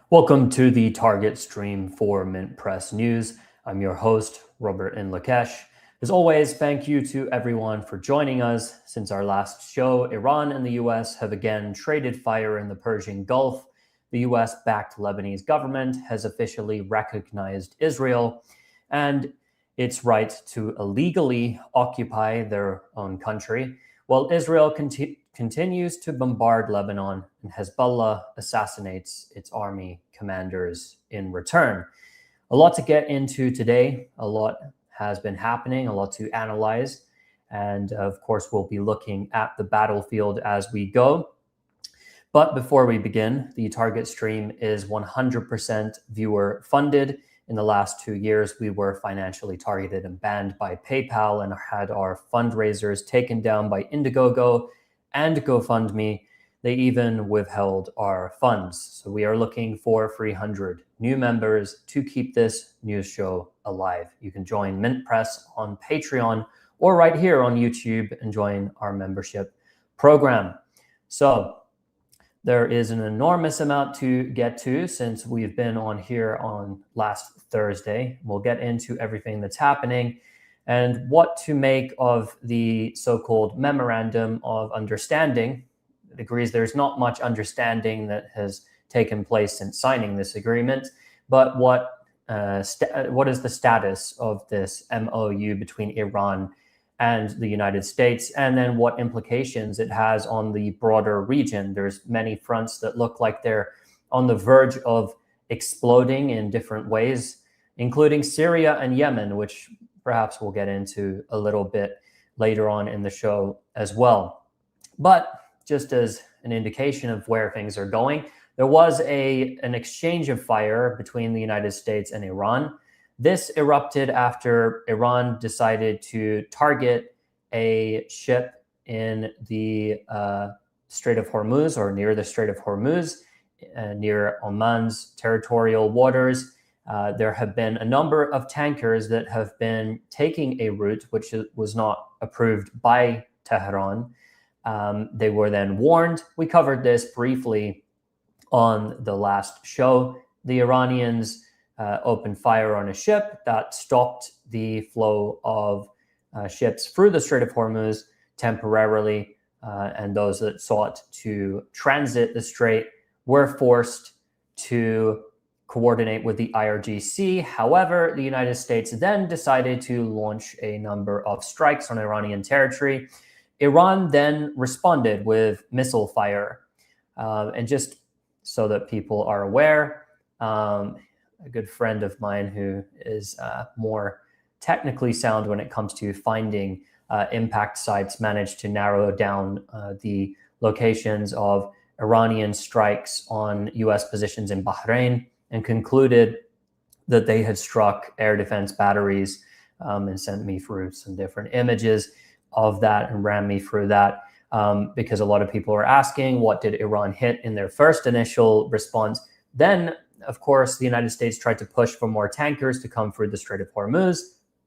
Welcome to the target stream for Mint Press News. I'm your host, Robert Lakesh. As always, thank you to everyone for joining us. Since our last show, Iran and the US have again traded fire in the Persian Gulf. The US-backed Lebanese government has officially recognized Israel and its right to illegally occupy their own country, while Israel continues to bombard Lebanon and Hezbollah assassinates its army commanders in return. A lot to get into today. A lot has been happening, a lot to analyze. And of course, we'll be looking at the battlefield as we go. But before we begin, the target stream is 100% viewer funded. In the last 2 years, we were financially targeted and banned by PayPal and had our fundraisers taken down by Indiegogo and GoFundMe. They even withheld our funds. So we are looking for 300 new members to keep this news show alive. You can join Mint Press on Patreon or right here on YouTube and join our membership program. So there is an enormous amount to get to since we've been on here on last Thursday. We'll get into everything that's happening and what to make of the so-called Memorandum of Understanding. It agrees there's not much understanding that has taken place since signing this agreement, but what is the status of this MOU between Iran and the United States, and then what implications it has on the broader region. There's many fronts that look like they're on the verge of exploding in different ways, including Syria and Yemen, which perhaps we'll get into a little bit later on in the show as well. But just as an indication of where things are going, there was an exchange of fire between the United States and Iran. This erupted after Iran decided to target a ship in the Strait of Hormuz, or near the Strait of Hormuz, near Oman's territorial waters. There have been a number of tankers that have been taking a route which was not approved by Tehran. They were then warned. We covered this briefly on the last show. The Iranians opened fire on a ship that stopped the flow of ships through the Strait of Hormuz temporarily, and those that sought to transit the strait were forced to coordinate with the IRGC. However, the United States then decided to launch a number of strikes on Iranian territory. Iran then responded with missile fire. And just so that people are aware, a good friend of mine who is more technically sound when it comes to finding impact sites managed to narrow down the locations of Iranian strikes on US positions in Bahrain and concluded that they had struck air defense batteries, and sent me through some different images of that and ran me through that, because a lot of people are asking, what did Iran hit in their first initial response? Then, of course, the United States tried to push for more tankers to come through the Strait of Hormuz,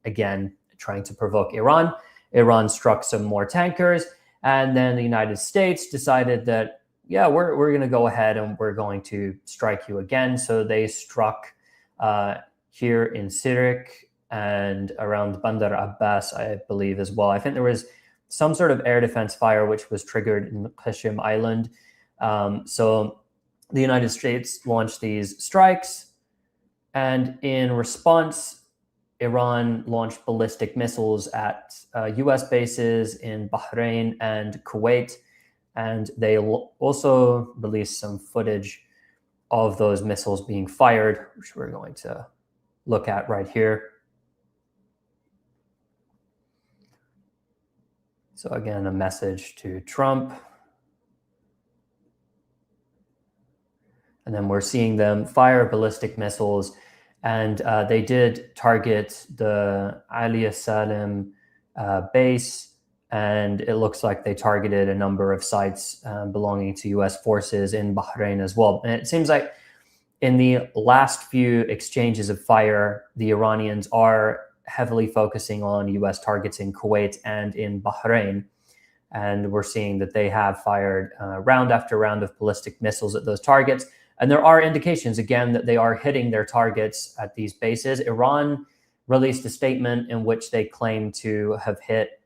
again, trying to provoke Iran. Iran struck some more tankers, and then the United States decided that, yeah, we're going to go ahead and we're going to strike you again. So they struck here in Sirik and around Bandar Abbas, I believe, as well. I think there was some sort of air defense fire which was triggered in Qashm Island. So the United States launched these strikes, and in response, Iran launched ballistic missiles at US bases in Bahrain and Kuwait, and they also released some footage of those missiles being fired, which we're going to look at right here. So again, a message to Trump. And then we're seeing them fire ballistic missiles, and they did target the Ali Salim base, and it looks like they targeted a number of sites belonging to US forces in Bahrain as well. And it seems like in the last few exchanges of fire, the Iranians are heavily focusing on US targets in Kuwait and in Bahrain. And we're seeing that they have fired round after round of ballistic missiles at those targets. And there are indications, again, that they are hitting their targets at these bases. Iran released a statement in which they claim to have hit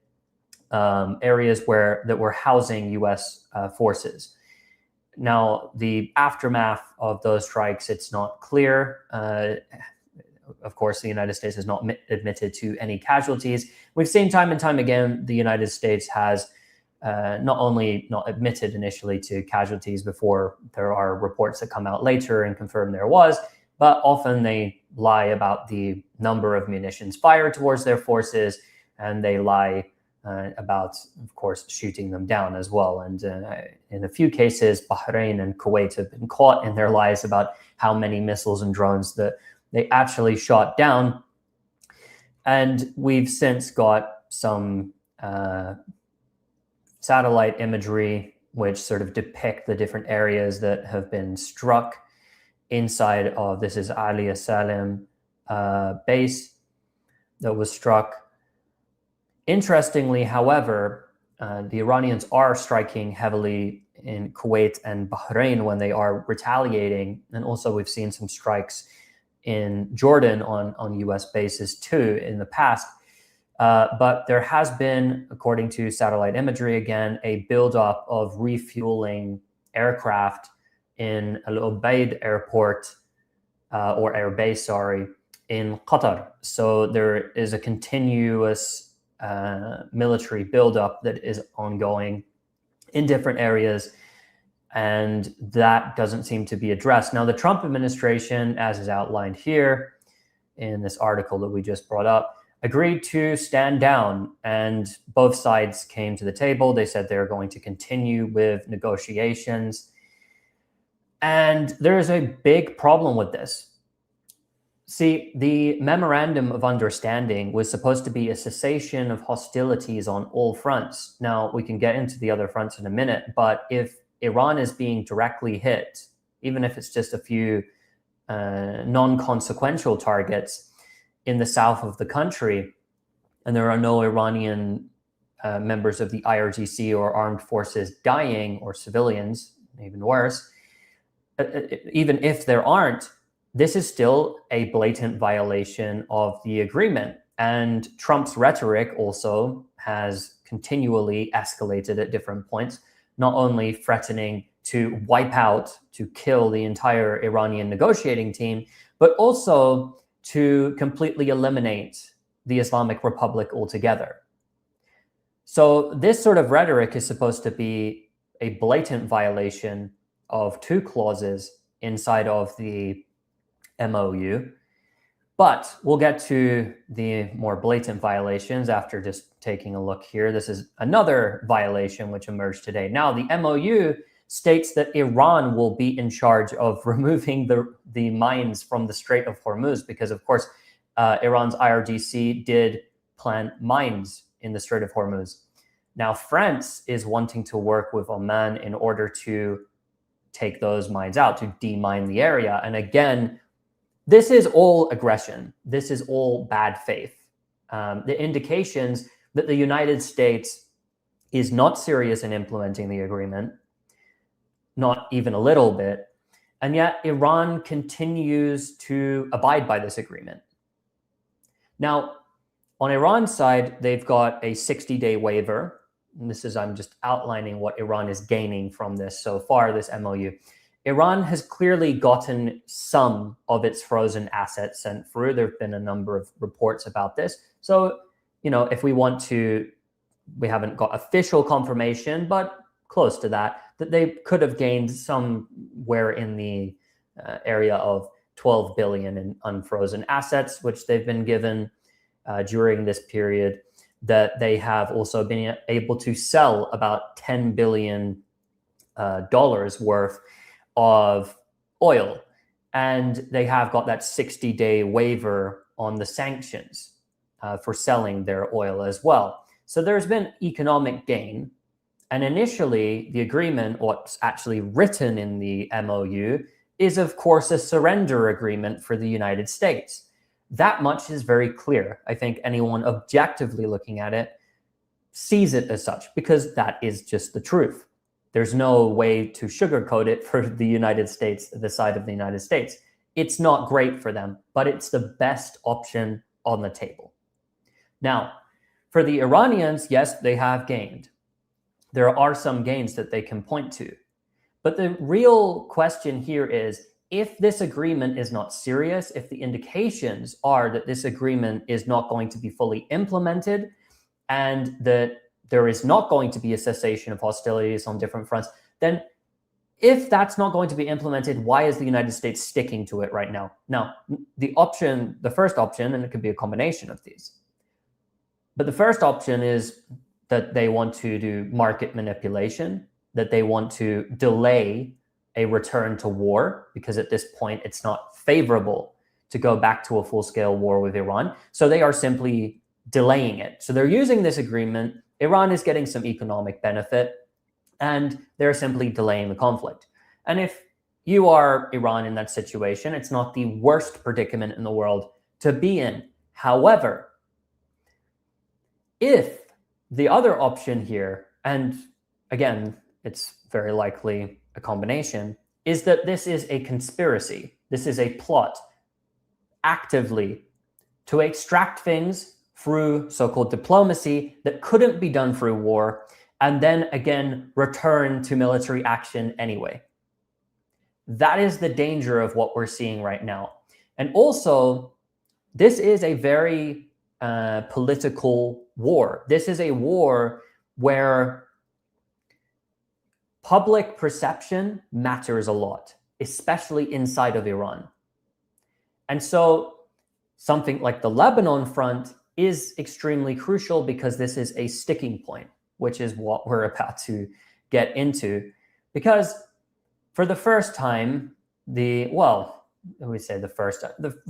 areas that were housing U.S. Forces. Now, the aftermath of those strikes, it's not clear. Of course, the United States has not admitted to any casualties. We've seen time and time again, the United States has not only not admitted initially to casualties before there are reports that come out later and confirm there was, but often they lie about the number of munitions fired towards their forces, and they lie about, of course, shooting them down as well. And in a few cases, Bahrain and Kuwait have been caught in their lies about how many missiles and drones that they actually shot down. And we've since got some satellite imagery which sort of depict the different areas that have been struck inside of, this is Ali Salim base that was struck. Interestingly, however, the Iranians are striking heavily in Kuwait and Bahrain when they are retaliating. And also we've seen some strikes in Jordan on US bases too in the past. But there has been, according to satellite imagery again, a buildup of refueling aircraft in Al Ubaid airport, or airbase, sorry, in Qatar. So there is a continuous military buildup that is ongoing in different areas, and that doesn't seem to be addressed. Now, the Trump administration, as is outlined here in this article that we just brought up, agreed to stand down, and both sides came to the table. They said they're going to continue with negotiations. And there is a big problem with this. See, the memorandum of understanding was supposed to be a cessation of hostilities on all fronts. Now, we can get into the other fronts in a minute, but if Iran is being directly hit, even if it's just a few non-consequential targets in the south of the country, and there are no Iranian members of the IRGC or armed forces dying, or civilians, even worse, even if there aren't, this is still a blatant violation of the agreement. And Trump's rhetoric also has continually escalated at different points, not only threatening to wipe out, to kill the entire Iranian negotiating team, but also to completely eliminate the Islamic Republic altogether. So this sort of rhetoric is supposed to be a blatant violation of two clauses inside of the MOU. But we'll get to the more blatant violations after just taking a look here. This is another violation which emerged today. Now, the MOU states that Iran will be in charge of removing the mines from the Strait of Hormuz, because, of course, Iran's IRGC did plant mines in the Strait of Hormuz. Now, France is wanting to work with Oman in order to take those mines out, to demine the area. And again, this is all aggression. This is all bad faith. The indications that the United States is not serious in implementing the agreement, not even a little bit, and yet Iran continues to abide by this agreement. Now, on Iran's side, they've got a 60-day waiver. And this is, I'm just outlining what Iran is gaining from this so far, this MOU. Iran has clearly gotten some of its frozen assets sent through. There have been a number of reports about this. So, you know, if we want to, we haven't got official confirmation, but close to that they could have gained somewhere in the area of 12 billion in unfrozen assets, which they've been given during this period, that they have also been able to sell about $10 billion worth of oil. And they have got that 60-day waiver on the sanctions for selling their oil as well. So there's been economic gain. And initially, the agreement, what's actually written in the MOU, is, of course, a surrender agreement for the United States. That much is very clear. I think anyone objectively looking at it sees it as such, because that is just the truth. There's no way to sugarcoat it for the United States, the side of the United States. It's not great for them, but it's the best option on the table. Now, for the Iranians, yes, they have gained. There are some gains that they can point to. But the real question here is, if this agreement is not serious, if the indications are that this agreement is not going to be fully implemented and that there is not going to be a cessation of hostilities on different fronts, then if that's not going to be implemented, why is the United States sticking to it right now? Now, the first option, and it could be a combination of these, but the first option is that they want to do market manipulation, that they want to delay a return to war, because at this point it's not favorable to go back to a full-scale war with Iran. So they are simply delaying it. So they're using this agreement. Iran is getting some economic benefit, and they're simply delaying the conflict. And if you are Iran in that situation, it's not the worst predicament in the world to be in. However, if the other option here, and again, it's very likely a combination, is that this is a conspiracy. This is a plot actively to extract things through so-called diplomacy that couldn't be done through war, and then again return to military action anyway. That is the danger of what we're seeing right now. And also, this is a very political war. This is a war where public perception matters a lot, especially inside of Iran. And so something like the Lebanon front is extremely crucial, because this is a sticking point, which is what we're about to get into. Because for the first time, the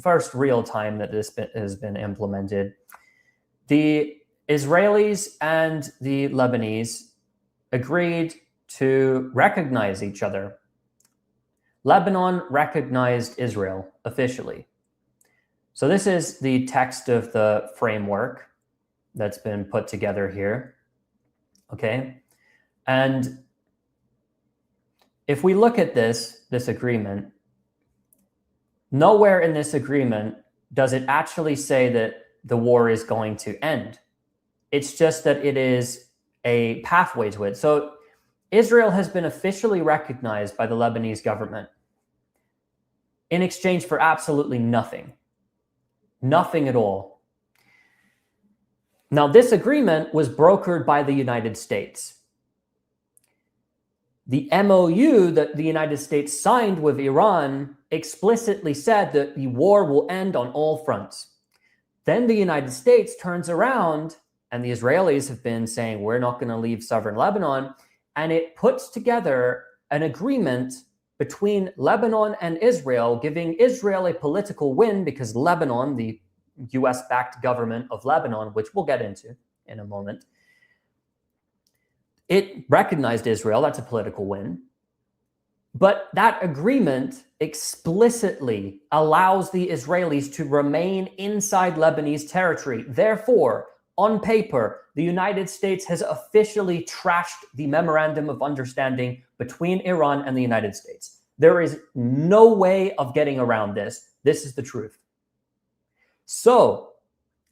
first real time that this has been implemented, the Israelis and the Lebanese agreed to recognize each other. Lebanon recognized Israel officially. So this is the text of the framework that's been put together here. Okay. And if we look at this agreement, nowhere in this agreement does it actually say that the war is going to end. It's just that it is a pathway to it. So Israel has been officially recognized by the Lebanese government in exchange for absolutely nothing. Nothing at all. Now, this agreement was brokered by the United States. The MOU that the United States signed with Iran explicitly said that the war will end on all fronts. Then the United States turns around, and the Israelis have been saying, we're not going to leave southern Lebanon, and it puts together an agreement between Lebanon and Israel, giving Israel a political win, because Lebanon, the US-backed government of Lebanon, which we'll get into in a moment, it recognized Israel. That's a political win. But that agreement explicitly allows the Israelis to remain inside Lebanese territory. Therefore, on paper, the United States has officially trashed the memorandum of understanding between Iran and the United States. There is no way of getting around this. This is the truth. So,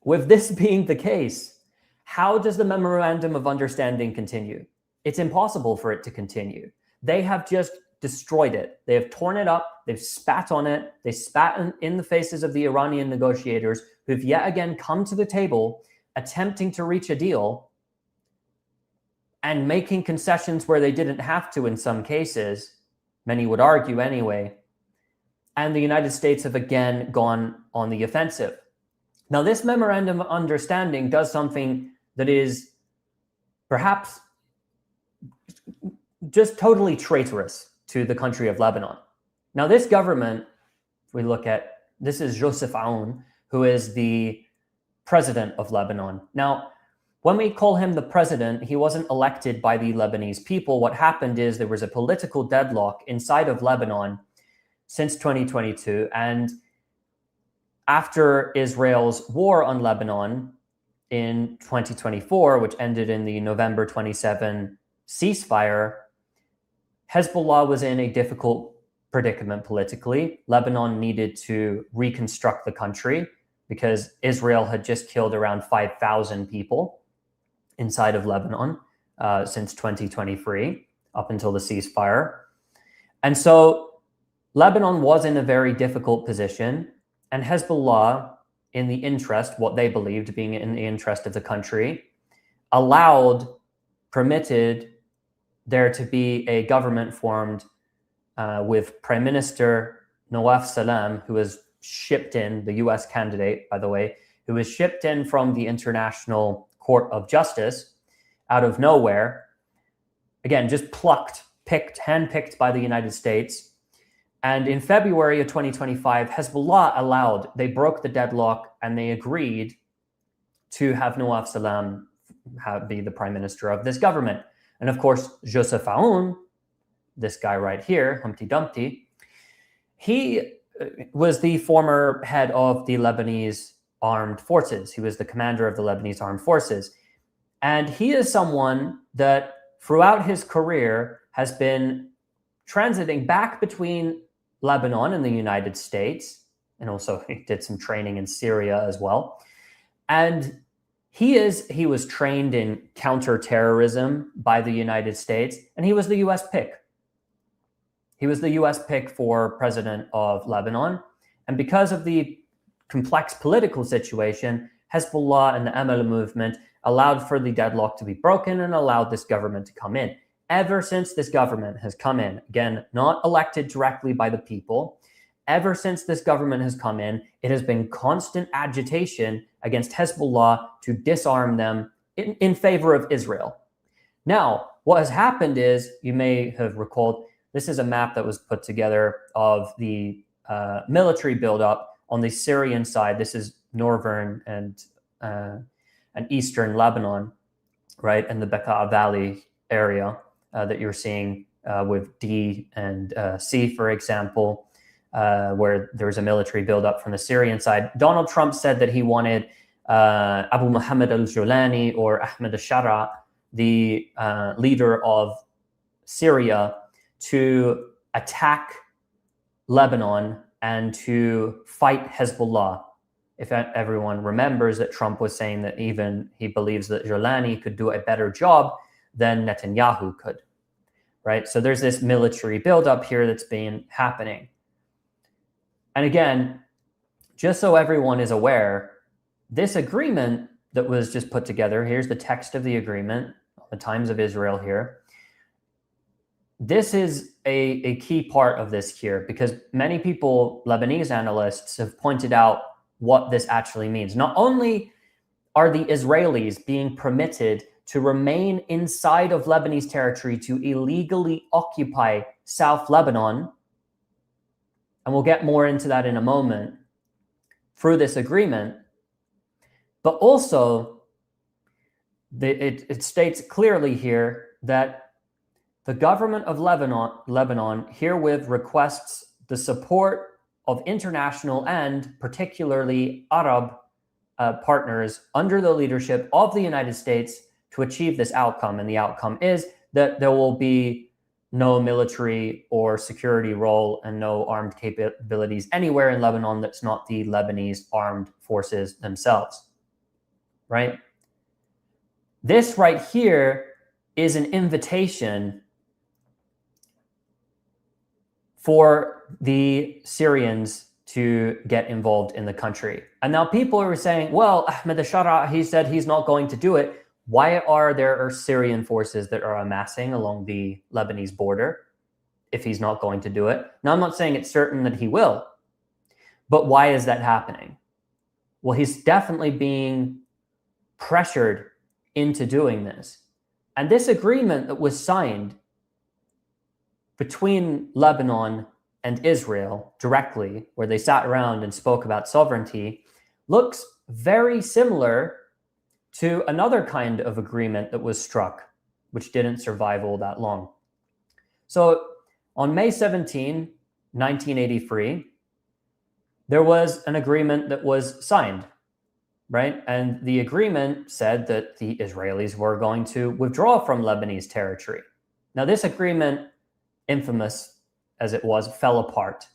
with this being the case, how does the memorandum of understanding continue? It's impossible for it to continue. They have just destroyed it. They have torn it up. They've spat on it. They spat in the faces of the Iranian negotiators, who've yet again come to the table attempting to reach a deal and making concessions where they didn't have to in some cases, many would argue anyway. And the United States have again gone on the offensive. Now, this memorandum of understanding does something that is perhaps just totally traitorous to the country of Lebanon. Now, this government, if we look at, this is Joseph Aoun, who is the president of Lebanon. Now, when we call him the president, he wasn't elected by the Lebanese people. What happened is there was a political deadlock inside of Lebanon since 2022. And after Israel's war on Lebanon in 2024, which ended in the November 27 ceasefire, Hezbollah was in a difficult predicament politically. Lebanon needed to reconstruct the country because Israel had just killed around 5,000 people inside of Lebanon since 2023, up until the ceasefire. And so Lebanon was in a very difficult position, and Hezbollah, in the interest, what they believed being in the interest of the country, permitted there to be a government formed with Prime Minister Nawaf Salam, who was shipped in, the US candidate, by the way, who was shipped in from the International Court of Justice out of nowhere. Again, just handpicked by the United States. And in February of 2025, Hezbollah they broke the deadlock and they agreed to have Nawaf Salam be the prime minister of this government. And of course, Joseph Aoun, this guy right here, Humpty Dumpty, he was the former head of the Lebanese armed forces. He was the commander of the Lebanese armed forces. And he is someone that throughout his career has been transiting back between Lebanon and the United States. And also he did some training in Syria as well. And he was trained in counterterrorism by the United States, and he was the US pick. He was the US pick for president of Lebanon. And because of the complex political situation, Hezbollah and the ML movement allowed for the deadlock to be broken and allowed this government to come in. Ever since this government has come in, again, not elected directly by the people, ever since this government has come in, it has been constant agitation against Hezbollah to disarm them in favor of Israel. Now, what has happened is, you may have recalled, this is a map that was put together of the military buildup on the Syrian side. This is northern and eastern Lebanon, right? And the Bekaa Valley area that you're seeing with D and C, for example, where there was a military buildup from the Syrian side. Donald Trump said that he wanted Abu Muhammad al-Julani or Ahmed al-Shara, the leader of Syria, to attack Lebanon and to fight Hezbollah. If everyone remembers that Trump was saying that even he believes that Julani could do a better job than Netanyahu could, right? So there's this military buildup here that's been happening. And again, just so everyone is aware, this agreement that was just put together, here's the text of the agreement, the Times of Israel here. This is a key part of this here, because many people, Lebanese analysts, have pointed out what this actually means. Not only are the Israelis being permitted to remain inside of Lebanese territory to illegally occupy South Lebanon, and we'll get more into that in a moment, through this agreement, but also it states clearly here that the government of Lebanon herewith requests the support of international and particularly Arab partners under the leadership of the United States to achieve this outcome. And the outcome is that there will be no military or security role and no armed capabilities anywhere in Lebanon that's not the Lebanese armed forces themselves, right? This right here is an invitation for the Syrians to get involved in the country. And now people are saying, well, Ahmed al-Shara, he said he's not going to do it. Why are there Syrian forces that are amassing along the Lebanese border if he's not going to do it? Now, I'm not saying it's certain that he will, but why is that happening? Well, he's definitely being pressured into doing this. And this agreement that was signed between Lebanon and Israel directly, where they sat around and spoke about sovereignty, looks very similar to another kind of agreement that was struck, which didn't survive all that long. So on May 17, 1983, there was an agreement that was signed, right? And the agreement said that the Israelis were going to withdraw from Lebanese territory. Now, this agreement infamous as it was, fell apart.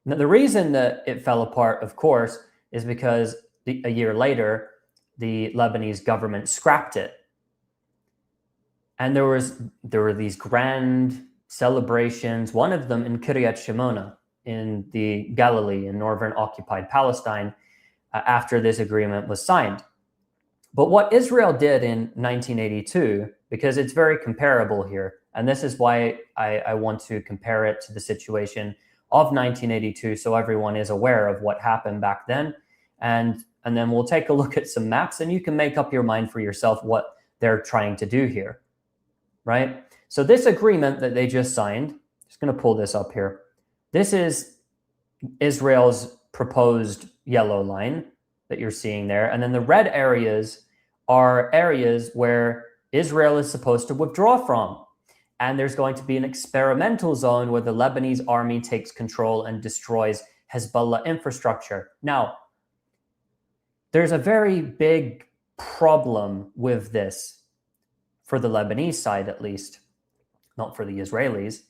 Now, the reason that it fell apart, of course, is because a year later, the Lebanese government scrapped it. And there were these grand celebrations, one of them in Kiryat Shimona in the Galilee in northern occupied Palestine, after this agreement was signed. But what Israel did in 1982, because it's very comparable here, and this is why I want to compare it to the situation of 1982 so everyone is aware of what happened back then. And then we'll take a look at some maps and you can make up your mind for yourself what they're trying to do here, right? So this agreement that they just signed, just going to pull this up here. This is Israel's proposed yellow line that you're seeing there. And then the red areas are areas where Israel is supposed to withdraw from. And there's going to be an experimental zone where the Lebanese army takes control and destroys Hezbollah infrastructure. Now, there's a very big problem with this for the Lebanese side, at least, not for the Israelis.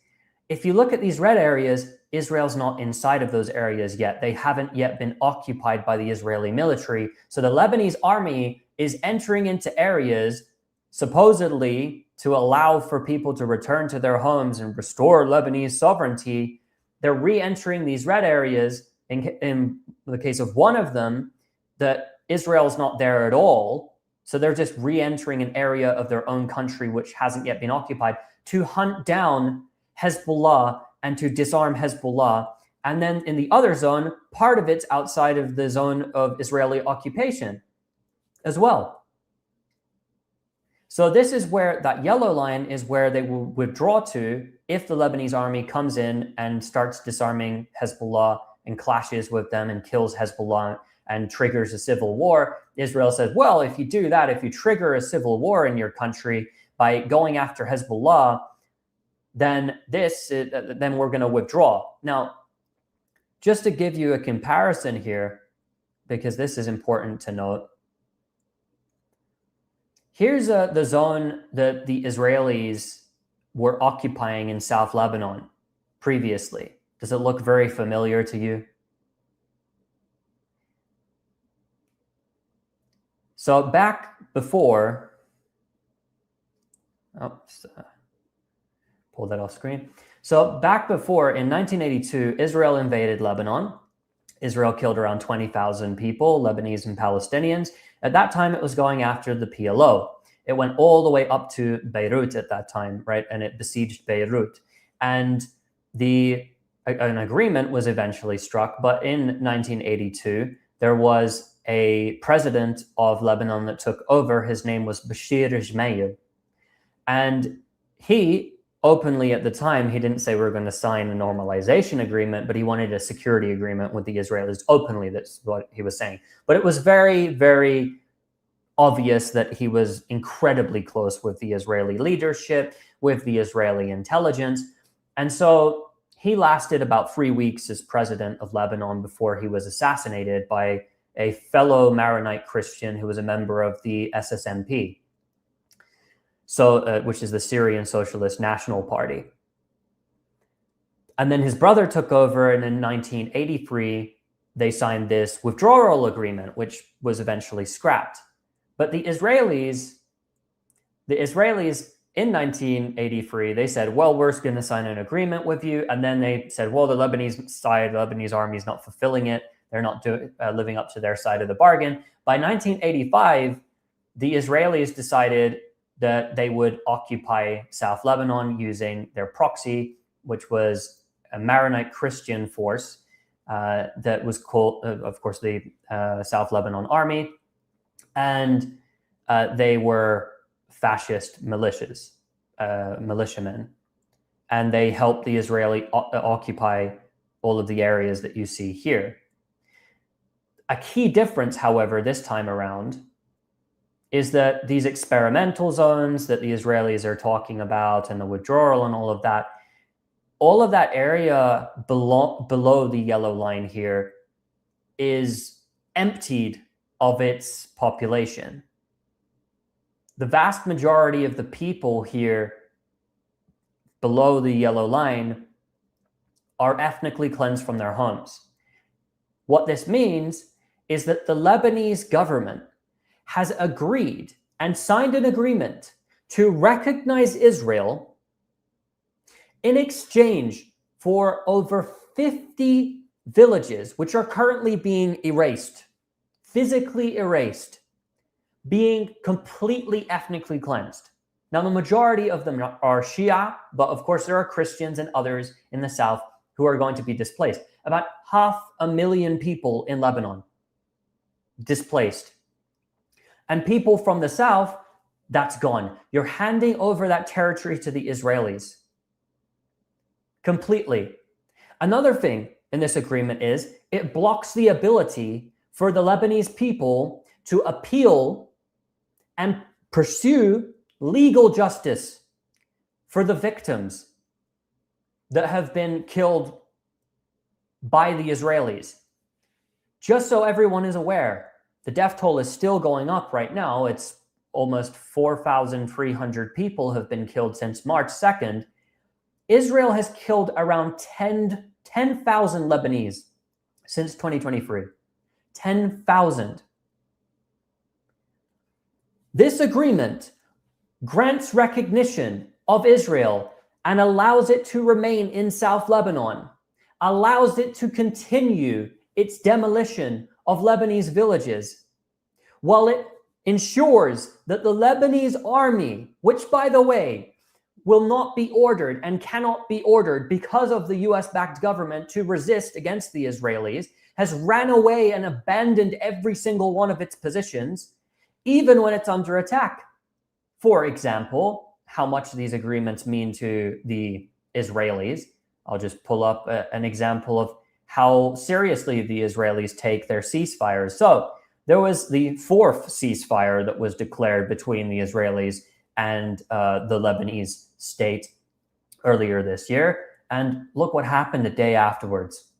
If you look at these red areas, Israel's not inside of those areas yet. They haven't yet been occupied by the Israeli military. So the Lebanese army is entering into areas supposedly to allow for people to return to their homes and restore Lebanese sovereignty. They're re-entering these red areas. In the case of one of them, that Israel's not there at all. So they're just re-entering an area of their own country which hasn't yet been occupied to hunt down Hezbollah and to disarm Hezbollah. And then in the other zone, part of it's outside of the zone of Israeli occupation as well. So this is where that yellow line is where they will withdraw to if the Lebanese army comes in and starts disarming Hezbollah and clashes with them and kills Hezbollah and triggers a civil war. Israel says, well, if you do that, if you trigger a civil war in your country by going after Hezbollah, then we're going to withdraw. Now, just to give you a comparison here, because this is important to note, here's the zone that the Israelis were occupying in South Lebanon previously. Does it look very familiar to you? So back before, pull that off screen. So back before, in 1982, Israel invaded Lebanon. Israel killed around 20,000 people, Lebanese and Palestinians. At that time, it was going after the PLO. It went all the way up to Beirut at that time, right? And it besieged Beirut. And an agreement was eventually struck. But in 1982, there was a president of Lebanon that took over. His name was Bashir Gemayel. And he openly at the time, he didn't say we're going to sign a normalization agreement, but he wanted a security agreement with the Israelis openly. That's what he was saying. But it was very, very obvious that he was incredibly close with the Israeli leadership, with the Israeli intelligence. And so he lasted about 3 weeks as president of Lebanon before he was assassinated by a fellow Maronite Christian who was a member of the SSNP. So, which is the Syrian Socialist National Party. And then his brother took over, and in 1983, they signed this withdrawal agreement, which was eventually scrapped. But the Israelis in 1983, they said, well, we're going to sign an agreement with you. And then they said, well, the Lebanese army is not fulfilling it. They're not living up to their side of the bargain. By 1985, the Israelis decided that they would occupy South Lebanon using their proxy, which was a Maronite Christian force that was called, of course, the South Lebanon Army. And they were fascist militias, militiamen. And they helped the Israeli occupy all of the areas that you see here. A key difference, however, this time around is that these experimental zones that the Israelis are talking about and the withdrawal and all of that area below the yellow line here is emptied of its population. The vast majority of the people here below the yellow line are ethnically cleansed from their homes. What this means is that the Lebanese government has agreed and signed an agreement to recognize Israel in exchange for over 50 villages, which are currently being erased, physically erased, being completely ethnically cleansed. Now, the majority of them are Shia, but of course there are Christians and others in the south who are going to be displaced. About 500,000 people in Lebanon displaced. And people from the south, that's gone. You're handing over that territory to the Israelis. Completely. Another thing in this agreement is it blocks the ability for the Lebanese people to appeal and pursue legal justice for the victims that have been killed by the Israelis. Just so everyone is aware, the death toll is still going up right now. It's almost 4,300 people have been killed since March 2nd. Israel has killed around 10,000 Lebanese since 2023. 10,000. This agreement grants recognition of Israel and allows it to remain in South Lebanon, allows it to continue its demolition of Lebanese villages, while it ensures that the Lebanese army, which, by the way, will not be ordered and cannot be ordered because of the US-backed government to resist against the Israelis, has ran away and abandoned every single one of its positions, even when it's under attack. For example, how much these agreements mean to the Israelis. I'll just pull up an example of how seriously the Israelis take their ceasefires. So there was the fourth ceasefire that was declared between the Israelis and the Lebanese state earlier this year. And look what happened the day afterwards.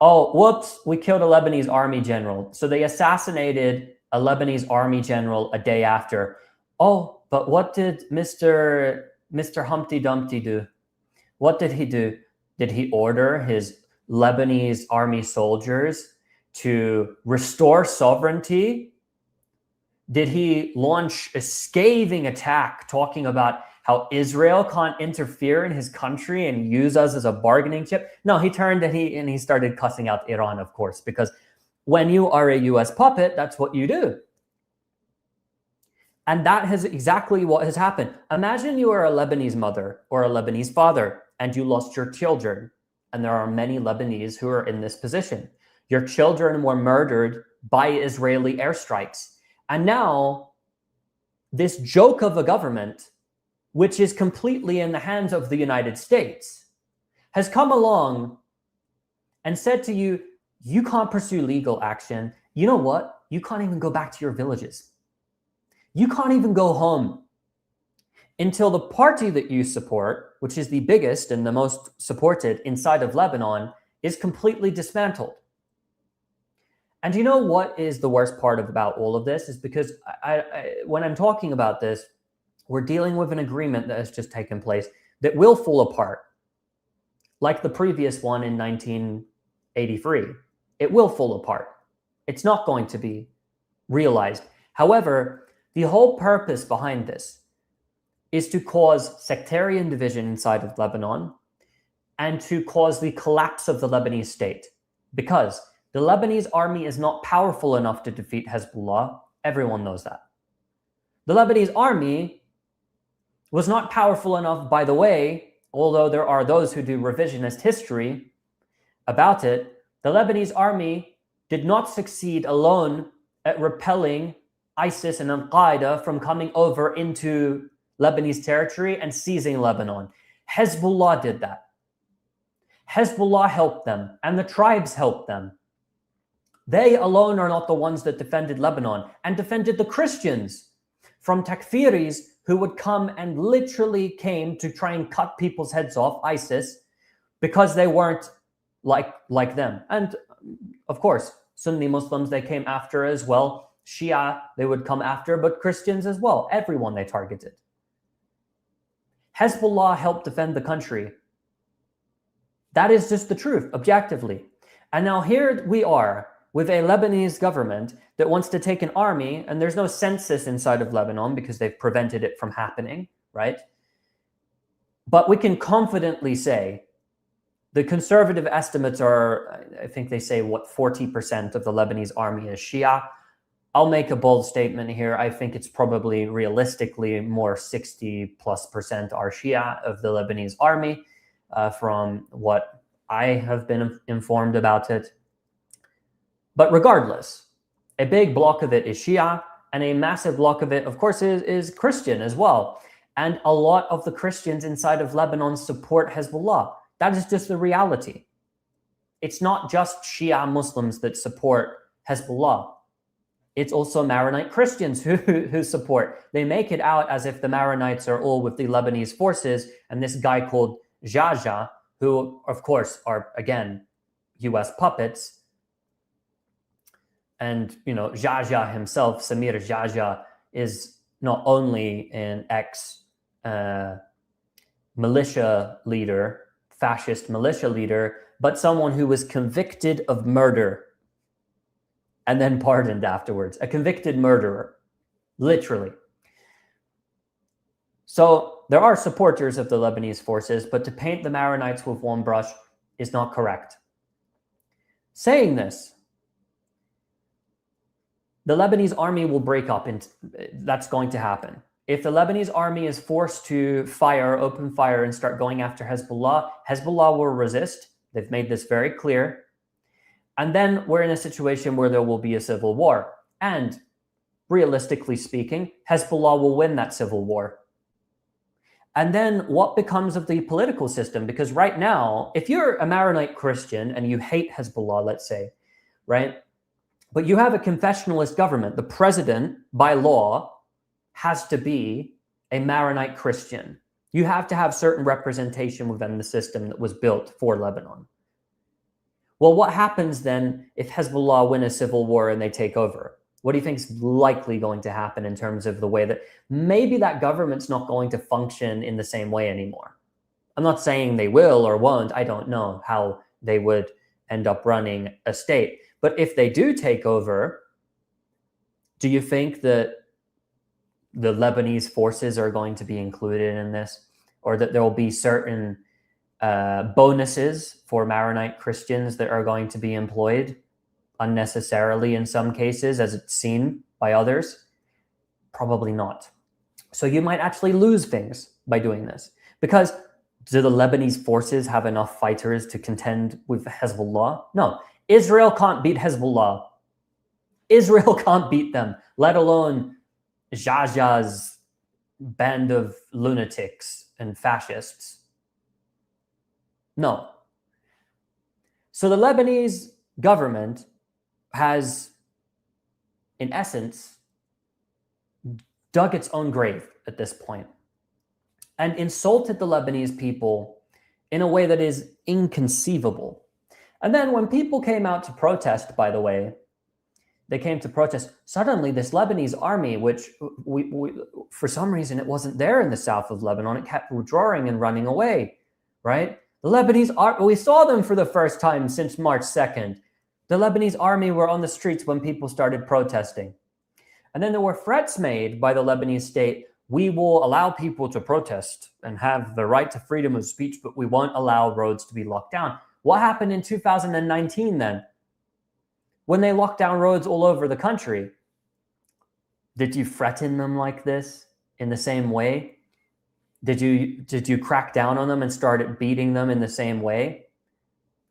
Oh, whoops, we killed a Lebanese army general. So they assassinated a Lebanese army general a day after. Oh, but what did Mr. Humpty Dumpty do? What did he do? Did he order his Lebanese army soldiers to restore sovereignty? Did he launch a scathing attack talking about how Israel can't interfere in his country and use us as a bargaining chip? No, he turned and he started cussing out Iran, of course, because when you are a US puppet, that's what you do. And that is exactly what has happened. Imagine you are a Lebanese mother or a Lebanese father and you lost your children. And there are many Lebanese who are in this position. Your children were murdered by Israeli airstrikes. And now this joke of a government, which is completely in the hands of the United States, has come along and said to you, you can't pursue legal action. You know what? You can't even go back to your villages. You can't even go home until the party that you support, which is the biggest and the most supported inside of Lebanon, is completely dismantled. And you know what is the worst part about all of this is because when I'm talking about this, we're dealing with an agreement that has just taken place that will fall apart. Like the previous one in 1983. It will fall apart. It's not going to be realized. However, the whole purpose behind this is to cause sectarian division inside of Lebanon and to cause the collapse of the Lebanese state. Because the Lebanese army is not powerful enough to defeat Hezbollah. Everyone knows that. The Lebanese army was not powerful enough, by the way, although there are those who do revisionist history about it. The Lebanese army did not succeed alone at repelling ISIS and Al-Qaeda from coming over into Lebanese territory and seizing Lebanon. Hezbollah did that. Hezbollah helped them, and the tribes helped them. They alone are not the ones that defended Lebanon and defended the Christians from takfiris who would come and literally came to try and cut people's heads off, ISIS, because they weren't like them. And of course, Sunni Muslims, they came after as well. Shia, they would come after, but Christians as well. Everyone they targeted. Hezbollah helped defend the country. That is just the truth, objectively. And now here we are with a Lebanese government that wants to take an army, and there's no census inside of Lebanon because they've prevented it from happening, right? But we can confidently say the conservative estimates are, I think they say, 40% of the Lebanese army is Shia. I'll make a bold statement here. I think it's probably realistically more 60+% are Shia of the Lebanese army, from what I have been informed about it. But regardless, a big block of it is Shia, and a massive block of it, of course, is Christian as well. And a lot of the Christians inside of Lebanon support Hezbollah. That is just the reality. It's not just Shia Muslims that support Hezbollah. It's also Maronite Christians who support. They make it out as if the Maronites are all with the Lebanese forces, and this guy called Jaja, who, of course, are, again, US puppets. And, Jaja himself, Samir Jaja, is not only an ex-militia leader, fascist militia leader, but someone who was convicted of murder and then pardoned afterwards. A convicted murderer, literally. So there are supporters of the Lebanese forces, but to paint the Maronites with one brush is not correct. Saying this, the Lebanese army will break up, and that's going to happen. If the Lebanese army is forced to open fire, and start going after Hezbollah, Hezbollah will resist. They've made this very clear. And then we're in a situation where there will be a civil war. And realistically speaking, Hezbollah will win that civil war. And then what becomes of the political system? Because right now, if you're a Maronite Christian and you hate Hezbollah, let's say, right? But you have a confessionalist government. The president, by law, has to be a Maronite Christian. You have to have certain representation within the system that was built for Lebanon. Well, what happens then if Hezbollah win a civil war and they take over? What do you think is likely going to happen in terms of the way that maybe that government's not going to function in the same way anymore? I'm not saying they will or won't. I don't know how they would end up running a state. But if they do take over, do you think that the Lebanese forces are going to be included in this, or that there will be certain bonuses for Maronite Christians that are going to be employed unnecessarily in some cases, as it's seen by others? Probably not. So you might actually lose things by doing this, because do the Lebanese forces have enough fighters to contend with Hezbollah? No. Israel can't beat Hezbollah. Israel can't beat them, let alone Jaja's band of lunatics and fascists. No. So the Lebanese government has, in essence, dug its own grave at this point and insulted the Lebanese people in a way that is inconceivable. And then when people came out to protest, by the way, they came to protest, suddenly this Lebanese army, which we for some reason it wasn't there in the south of Lebanon, it kept withdrawing and running away, right? The Lebanese army, we saw them for the first time since March 2nd. The Lebanese army were on the streets when people started protesting. And then there were threats made by the Lebanese state. We will allow people to protest and have the right to freedom of speech, but we won't allow roads to be locked down. What happened in 2019 then? When they locked down roads all over the country, did you threaten them like this in the same way? Did you crack down on them and start beating them in the same way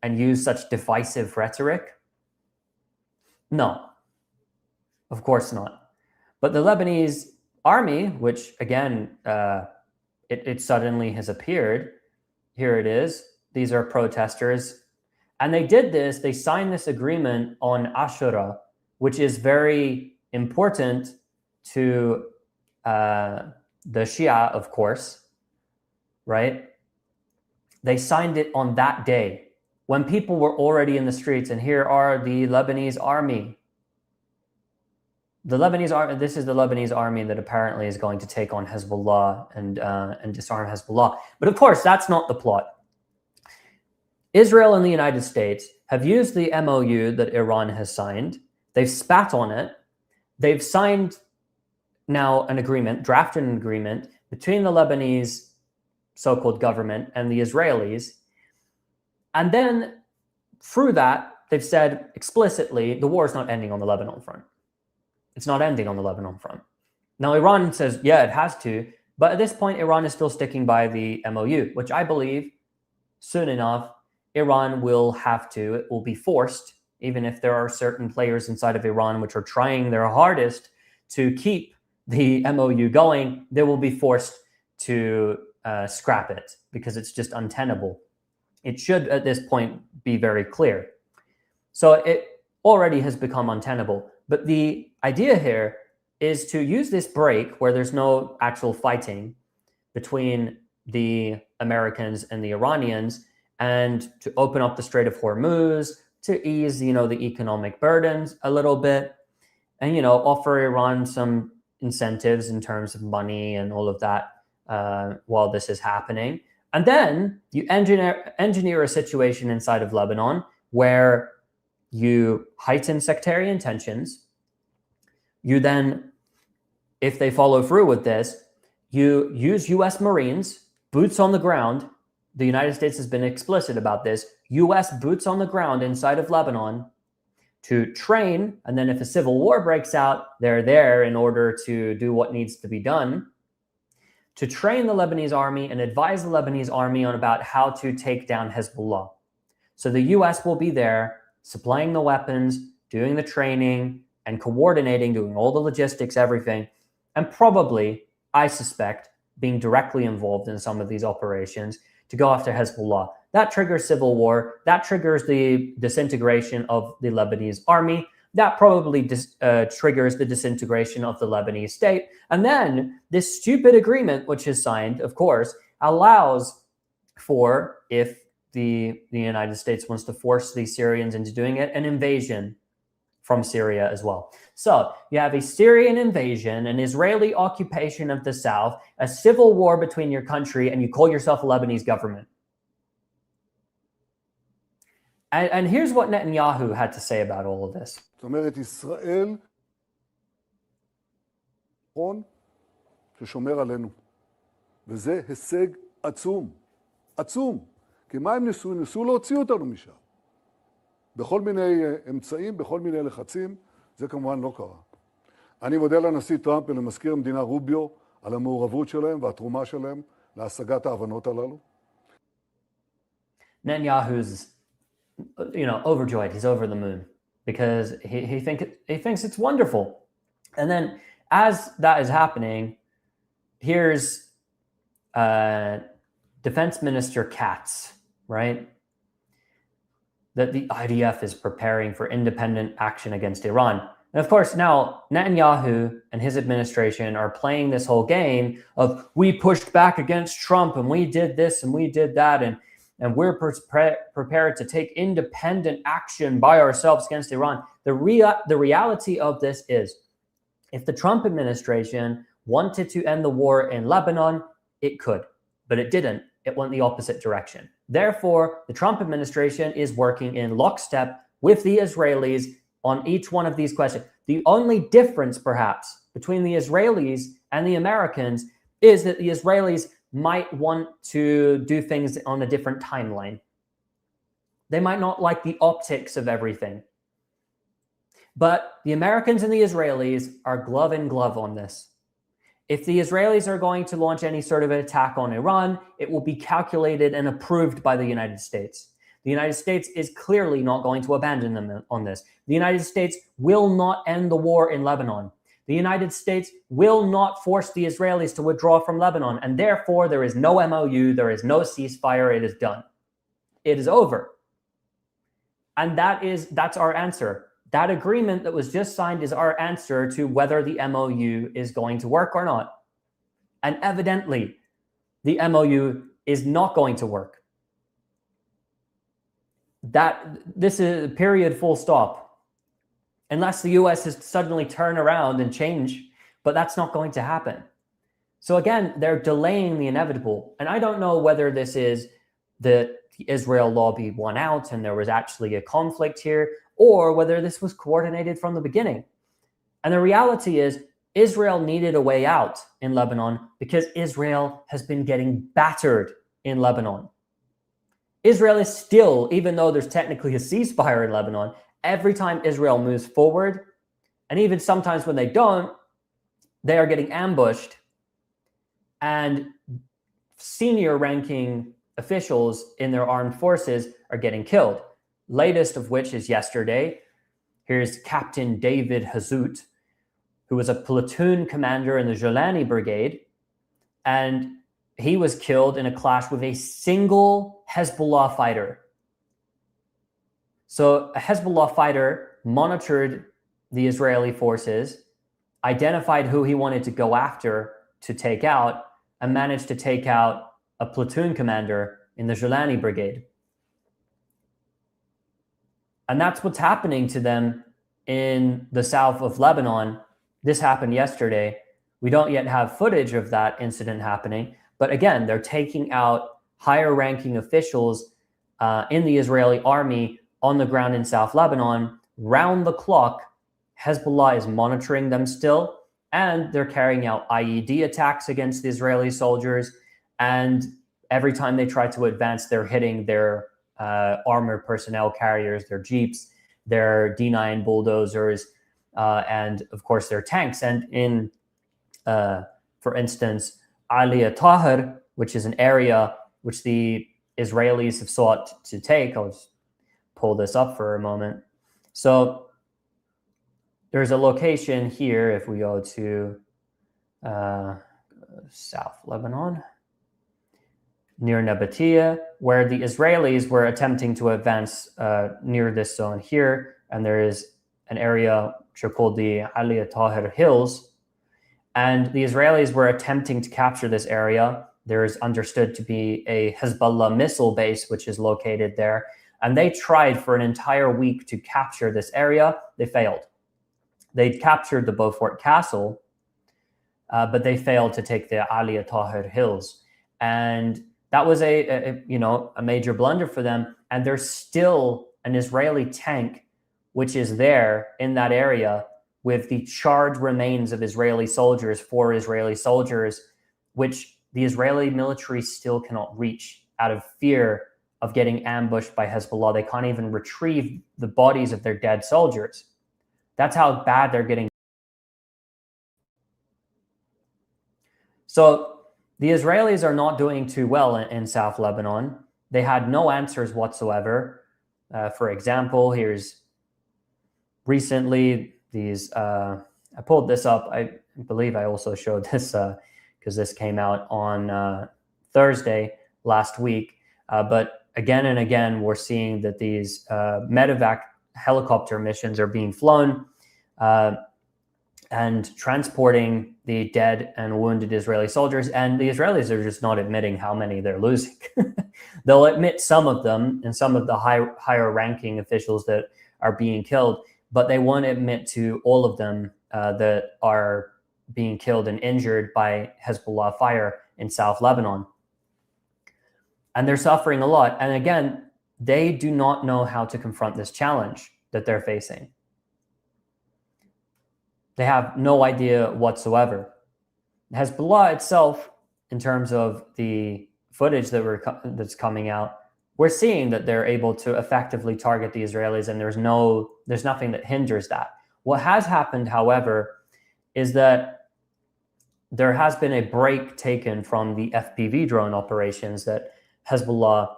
and use such divisive rhetoric? No, of course not. But the Lebanese army, which again, it suddenly has appeared, here it is. These are protesters. And they did this, they signed this agreement on Ashura, which is very important to the Shia, of course, right? They signed it on that day when people were already in the streets. And here are the Lebanese army the Lebanese army. This is the Lebanese army that apparently is going to take on Hezbollah and disarm Hezbollah. But of course, that's not the plot. Israel and the United States have used the MOU that Iran has signed. They've spat on it. They've signed now an agreement, drafted an agreement between the Lebanese so-called government and the Israelis. And then through that, they've said explicitly, the war is not ending on the Lebanon front. It's not ending on the Lebanon front. Now, Iran says, yeah, it has to. But at this point, Iran is still sticking by the MOU, which I believe soon enough, Iran will have to. It will be forced, even if there are certain players inside of Iran which are trying their hardest to keep the MOU going, they will be forced to scrap it because it's just untenable. It should, at this point, be very clear. So it already has become untenable. But the idea here is to use this break where there's no actual fighting between the Americans and the Iranians and to open up the Strait of Hormuz, to ease, the economic burdens a little bit and, offer Iran some incentives in terms of money and all of that while this is happening. And then you engineer a situation inside of Lebanon where you heighten sectarian tensions. You then, if they follow through with this, you use U.S. Marines, boots on the ground. The United States has been explicit about this. U.S. boots on the ground inside of Lebanon to train. And then if a civil war breaks out, they're there in order to do what needs to be done, to train the Lebanese army and advise the Lebanese army on about how to take down Hezbollah. So the U.S. will be there supplying the weapons, doing the training, and coordinating, doing all the logistics, everything, and probably, I suspect, being directly involved in some of these operations to go after Hezbollah. That triggers civil war. That triggers the disintegration of the Lebanese army. That probably triggers the disintegration of the Lebanese state. And then this stupid agreement, which is signed, of course, allows for, if the United States wants to force the Syrians into doing it, an invasion from Syria as well. So you have a Syrian invasion, an Israeli occupation of the south, a civil war between your country, and you call yourself a Lebanese government. And here's what Netanyahu had to say about all of this. זאת אומרת, ישראל ששומר עלינו. וזה הישג עצום, עצום. כי מה הם ניסו? ניסו להוציא אותנו משם. בכל מיני אמצעים, בכל מיני לחצים, זה כמובן לא קרה. אני מודה לנשיא טראמפ ולמזכיר המדינה רוביו על המעורבות שלהם והתרומה שלהם להשגת ההבנות הללו. Netanyahu's, overjoyed. He's over the moon because he thinks it's wonderful. And then as that is happening, here's Defense Minister Katz, right? That the IDF is preparing for independent action against Iran. And of course, now Netanyahu and his administration are playing this whole game of we pushed back against Trump and we did this and we did that and we're prepared to take independent action by ourselves against Iran. The reality of this is, if the Trump administration wanted to end the war in Lebanon, it could, but it didn't. It went the opposite direction. Therefore, the Trump administration is working in lockstep with the Israelis on each one of these questions. The only difference, perhaps, between the Israelis and the Americans is that the Israelis might want to do things on a different timeline. They might not like the optics of everything. But the Americans and the Israelis are glove in glove on this. If the Israelis are going to launch any sort of an attack on Iran, it will be calculated and approved by the United States. The United States is clearly not going to abandon them on this. The United States will not end the war in Lebanon. The United States will not force the Israelis to withdraw from Lebanon, and therefore there is no MOU, there is no ceasefire, it is done. It is over. And that's our answer. That agreement that was just signed is our answer to whether the MOU is going to work or not. And evidently, the MOU is not going to work. This is period, full stop. unless the US has suddenly turn around and change, but that's not going to happen. So again, they're delaying the inevitable. And I don't know whether this is the Israel lobby won out and there was actually a conflict here, or whether this was coordinated from the beginning. And the reality is Israel needed a way out in Lebanon because Israel has been getting battered in Lebanon. Israel is still, even though there's technically a ceasefire in Lebanon, every time Israel moves forward, and even sometimes when they don't, they are getting ambushed, and senior ranking officials in their armed forces are getting killed. Latest of which is yesterday. Here's Captain David Hazout, who was a platoon commander in the Jolani Brigade, and he was killed in a clash with a single Hezbollah fighter. So a Hezbollah fighter monitored the Israeli forces, identified who he wanted to go after to take out, and managed to take out a platoon commander in the Jolani Brigade. And that's what's happening to them in the south of Lebanon. This happened yesterday. We don't yet have footage of that incident happening. But again, they're taking out higher ranking officials in the Israeli army on the ground in South Lebanon. Round the clock, Hezbollah is monitoring them still, and they're carrying out IED attacks against the Israeli soldiers. And every time they try to advance, they're hitting their armored personnel carriers, their jeeps, their D9 bulldozers, and of course their tanks. And in, for instance, Aliyah Tahir, which is an area which the Israelis have sought to take. I'll just pull this up for a moment. So there's a location here, if we go to South Lebanon, near Nabatea, where the Israelis were attempting to advance near this zone here. And there is an area which are called the Aliyah Tahir Hills. And the Israelis were attempting to capture this area. There is understood to be a Hezbollah missile base, which is located there. And they tried for an entire week to capture this area. They failed. They captured the Beaufort Castle, but they failed to take the Aliyah Tahir Hills. And that was a major blunder for them. And there's still an Israeli tank, which is there in that area with the charred remains of Israeli soldiers, 4 Israeli soldiers, which the Israeli military still cannot reach out of fear of getting ambushed by Hezbollah. They can't even retrieve the bodies of their dead soldiers. That's how bad they're getting. So the Israelis are not doing too well in South Lebanon. They had no answers whatsoever. For example, here's recently these, I pulled this up. I believe I also showed this because this came out on Thursday last week. But again and again, we're seeing that these medevac helicopter missions are being flown and transporting the dead and wounded Israeli soldiers. And the Israelis are just not admitting how many they're losing. They'll admit some of them and some of the higher ranking officials that are being killed, but they won't admit to all of them that are being killed and injured by Hezbollah fire in South Lebanon. And they're suffering a lot. And again, they do not know how to confront this challenge that they're facing. They have no idea whatsoever. Hezbollah itself, in terms of the footage that's coming out, we're seeing that they're able to effectively target the Israelis, and there's nothing that hinders that. What has happened, however, is that there has been a break taken from the FPV drone operations that Hezbollah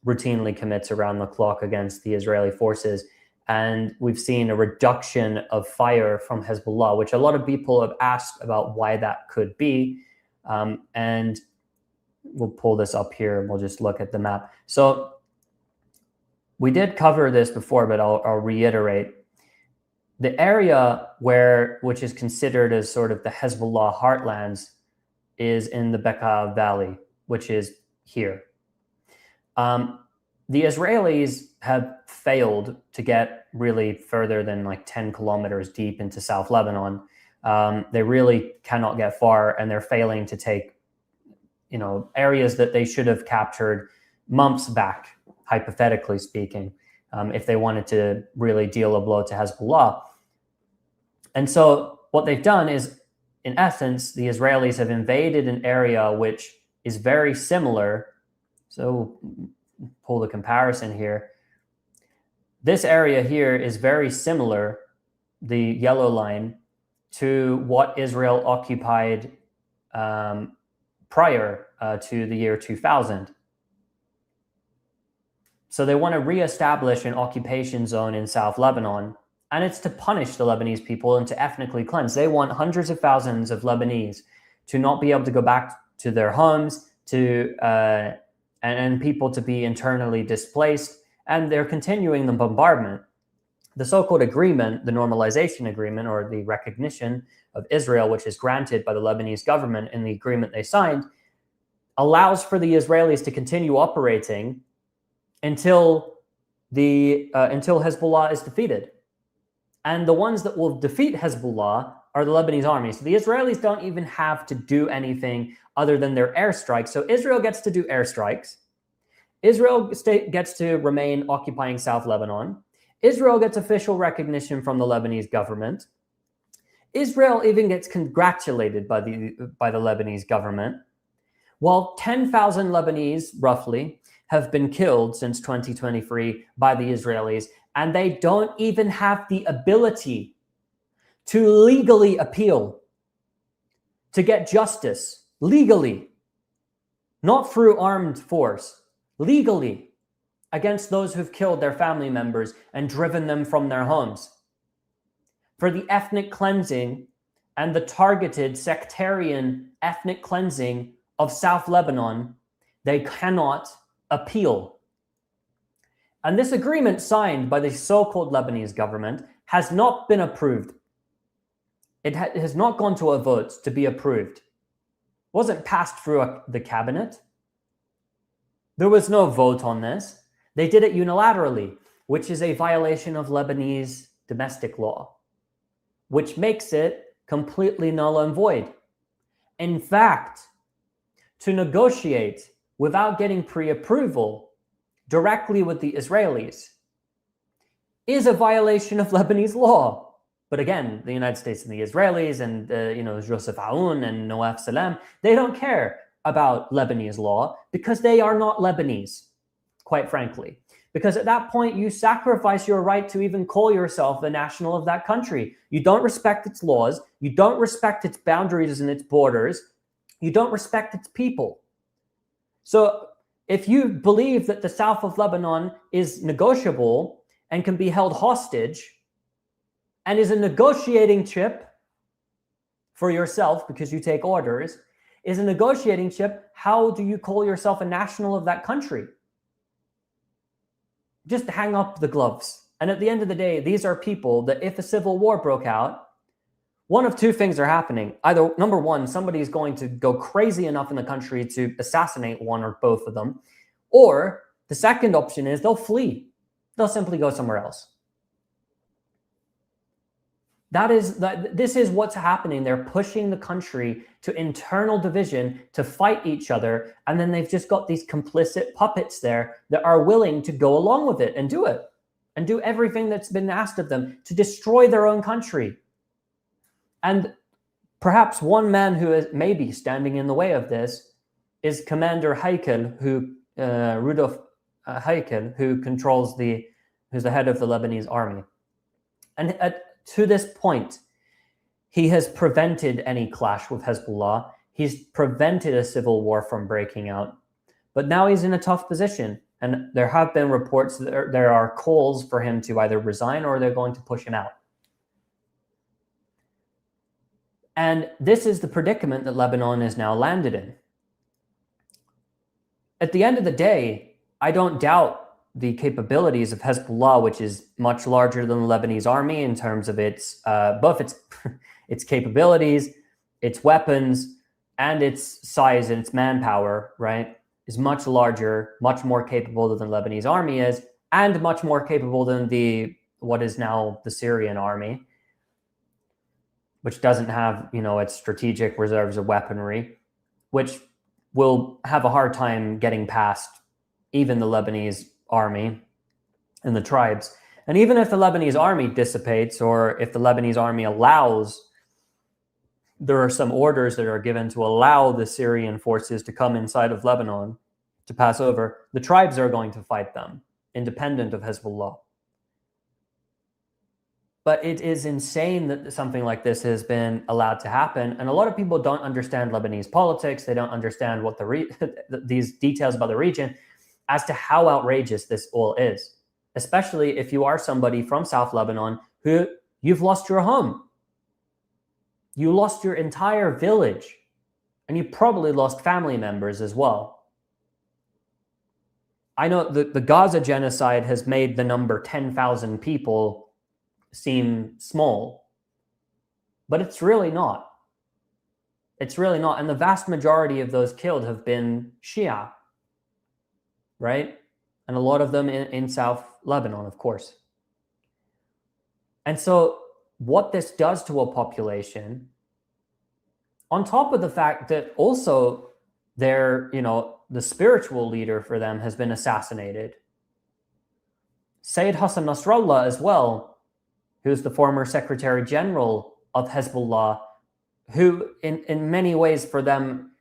routinely commits around the clock against the Israeli forces. And we've seen a reduction of fire from Hezbollah, which a lot of people have asked about why that could be. And we'll pull this up here and we'll just look at the map. So we did cover this before, but I'll reiterate. The area which is considered as sort of the Hezbollah heartlands is in the Bekaa Valley, which is here. the Israelis have failed to get really further than like 10 kilometers deep into South Lebanon. They really cannot get far, and they're failing to take, areas that they should have captured months back, hypothetically speaking, if they wanted to really deal a blow to Hezbollah. And so what they've done is, in essence, the Israelis have invaded an area which is very similar. So pull the comparison here. This area here is very similar, the yellow line, to what Israel occupied prior to the year 2000. So they want to reestablish an occupation zone in South Lebanon, and it's to punish the Lebanese people and to ethnically cleanse. They want hundreds of thousands of Lebanese to not be able to go back to their homes, and people to be internally displaced, and they're continuing the bombardment. The so-called agreement, the normalization agreement, or the recognition of Israel, which is granted by the Lebanese government in the agreement they signed, allows for the Israelis to continue operating until Hezbollah is defeated. And the ones that will defeat Hezbollah are the Lebanese army. So the Israelis don't even have to do anything other than their airstrikes. So Israel gets to do airstrikes. Israel gets to remain occupying South Lebanon. Israel gets official recognition from the Lebanese government. Israel even gets congratulated by the Lebanese government. While 10,000 Lebanese, roughly, have been killed since 2023 by the Israelis, and they don't even have the ability to legally appeal, to get justice, legally, not through armed force, legally, against those who've killed their family members and driven them from their homes. For the ethnic cleansing and the targeted sectarian ethnic cleansing of South Lebanon, they cannot appeal. And this agreement signed by the so-called Lebanese government has not been approved. It has not gone to a vote to be approved. It wasn't passed through the cabinet. There was no vote on this. They did it unilaterally, which is a violation of Lebanese domestic law, which makes it completely null and void. In fact, to negotiate without getting pre-approval directly with the Israelis is a violation of Lebanese law. But again, the United States and the Israelis and Joseph Aoun and Noaf Salem, they don't care about Lebanese law because they are not Lebanese, quite frankly. Because at that point, you sacrifice your right to even call yourself a national of that country. You don't respect its laws. You don't respect its boundaries and its borders. You don't respect its people. So if you believe that the south of Lebanon is negotiable and can be held hostage and is a negotiating chip for yourself because you take orders, is a negotiating chip, how do you call yourself a national of that country? Just hang up the gloves. And at the end of the day, these are people that if a civil war broke out, one of two things are happening. Either, number one, somebody's going to go crazy enough in the country to assassinate one or both of them. Or the second option is they'll flee. They'll simply go somewhere else. This is what's happening. They're pushing the country to internal division, to fight each other. And then they've just got these complicit puppets there that are willing to go along with it and do everything that's been asked of them to destroy their own country. And perhaps one man who is maybe standing in the way of this is Commander Heikel, Rudolf Heikel, who's the head of the Lebanese army. And to this point, he has prevented any clash with Hezbollah. He's prevented a civil war from breaking out. But now he's in a tough position. And there have been reports that there are calls for him to either resign or they're going to push him out. And this is the predicament that Lebanon is now landed in. At the end of the day, I don't doubt the capabilities of Hezbollah, which is much larger than the Lebanese army in terms of both its capabilities, its weapons, and its size and its manpower, right? is much larger, much more capable than the Lebanese army is, and much more capable than what is now the Syrian army, which doesn't have, its strategic reserves of weaponry, which will have a hard time getting past even the Lebanese army and the tribes. And even if the Lebanese army dissipates, or if the Lebanese army allows, there are some orders that are given to allow the Syrian forces to come inside of Lebanon to pass over, the tribes are going to fight them, independent of Hezbollah. But it is insane that something like this has been allowed to happen. And a lot of people don't understand Lebanese politics. They don't understand what these details about the region as to how outrageous this all is, especially if you are somebody from South Lebanon who you've lost your home. You lost your entire village, and you probably lost family members as well. I know the Gaza genocide has made the number 10,000 people seem small, but it's really not. It's really not. And the vast majority of those killed have been Shia, right? And a lot of them in South Lebanon, of course. And so what this does to a population, on top of the fact that also the spiritual leader for them has been assassinated. Sayyid Hassan Nasrallah as well, who's the former Secretary General of Hezbollah, who in many ways for them,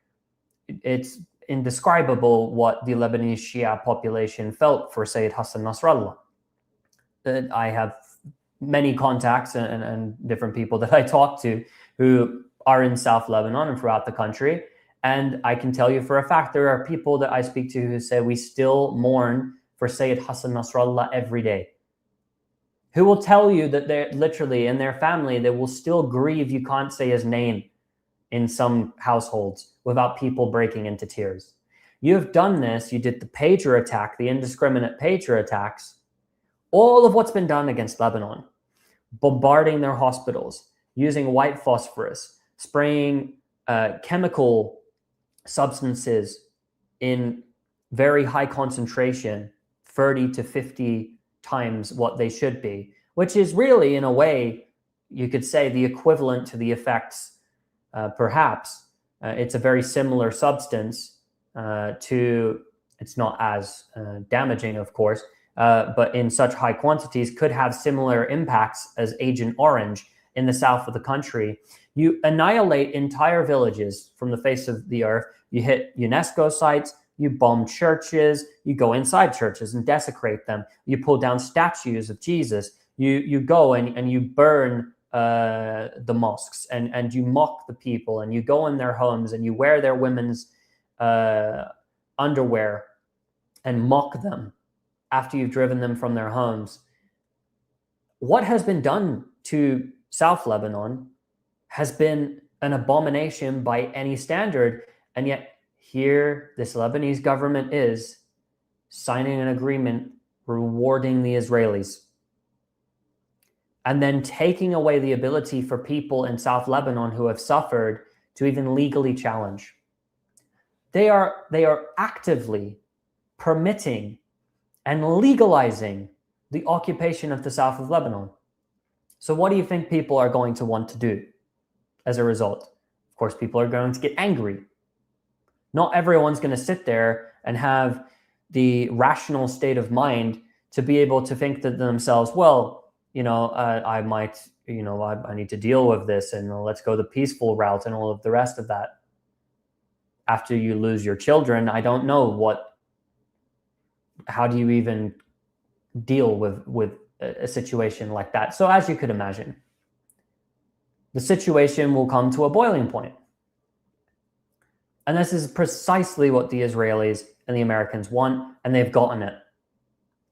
it's indescribable what the Lebanese Shia population felt for Sayyid Hassan Nasrallah. I have many contacts and different people that I talk to who are in South Lebanon and throughout the country. And I can tell you for a fact, there are people that I speak to who say we still mourn for Sayyid Hassan Nasrallah every day, who will tell you that they're literally in their family, they will still grieve. You can't say his name in some households without people breaking into tears. You have done this. You did the pager attack, the indiscriminate pager attacks, all of what's been done against Lebanon, bombarding their hospitals, using white phosphorus, spraying chemical substances in very high concentration, 30 to 50 times what they should be, which is really, in a way, you could say the equivalent to the effects, perhaps. It's a very similar substance it's not as damaging, of course, but in such high quantities could have similar impacts as Agent Orange in the south of the country. You annihilate entire villages from the face of the earth. You hit UNESCO sites. You bomb churches, you go inside churches and desecrate them. You pull down statues of Jesus. You go and you burn the mosques and you mock the people, and you go in their homes and you wear their women's underwear and mock them after you've driven them from their homes. What has been done to South Lebanon has been an abomination by any standard, and yet here, this Lebanese government is signing an agreement rewarding the Israelis and then taking away the ability for people in South Lebanon who have suffered to even legally challenge. They are actively permitting and legalizing the occupation of the south of Lebanon. So what do you think people are going to want to do as a result? Of course, people are going to get angry. Not everyone's going to sit there and have the rational state of mind to be able to think to themselves, well, I might, I need to deal with this, and let's go the peaceful route and all of the rest of that. After you lose your children, I don't know how do you even deal with a situation like that? So as you could imagine, the situation will come to a boiling point. And this is precisely what the Israelis and the Americans want, and they've gotten it.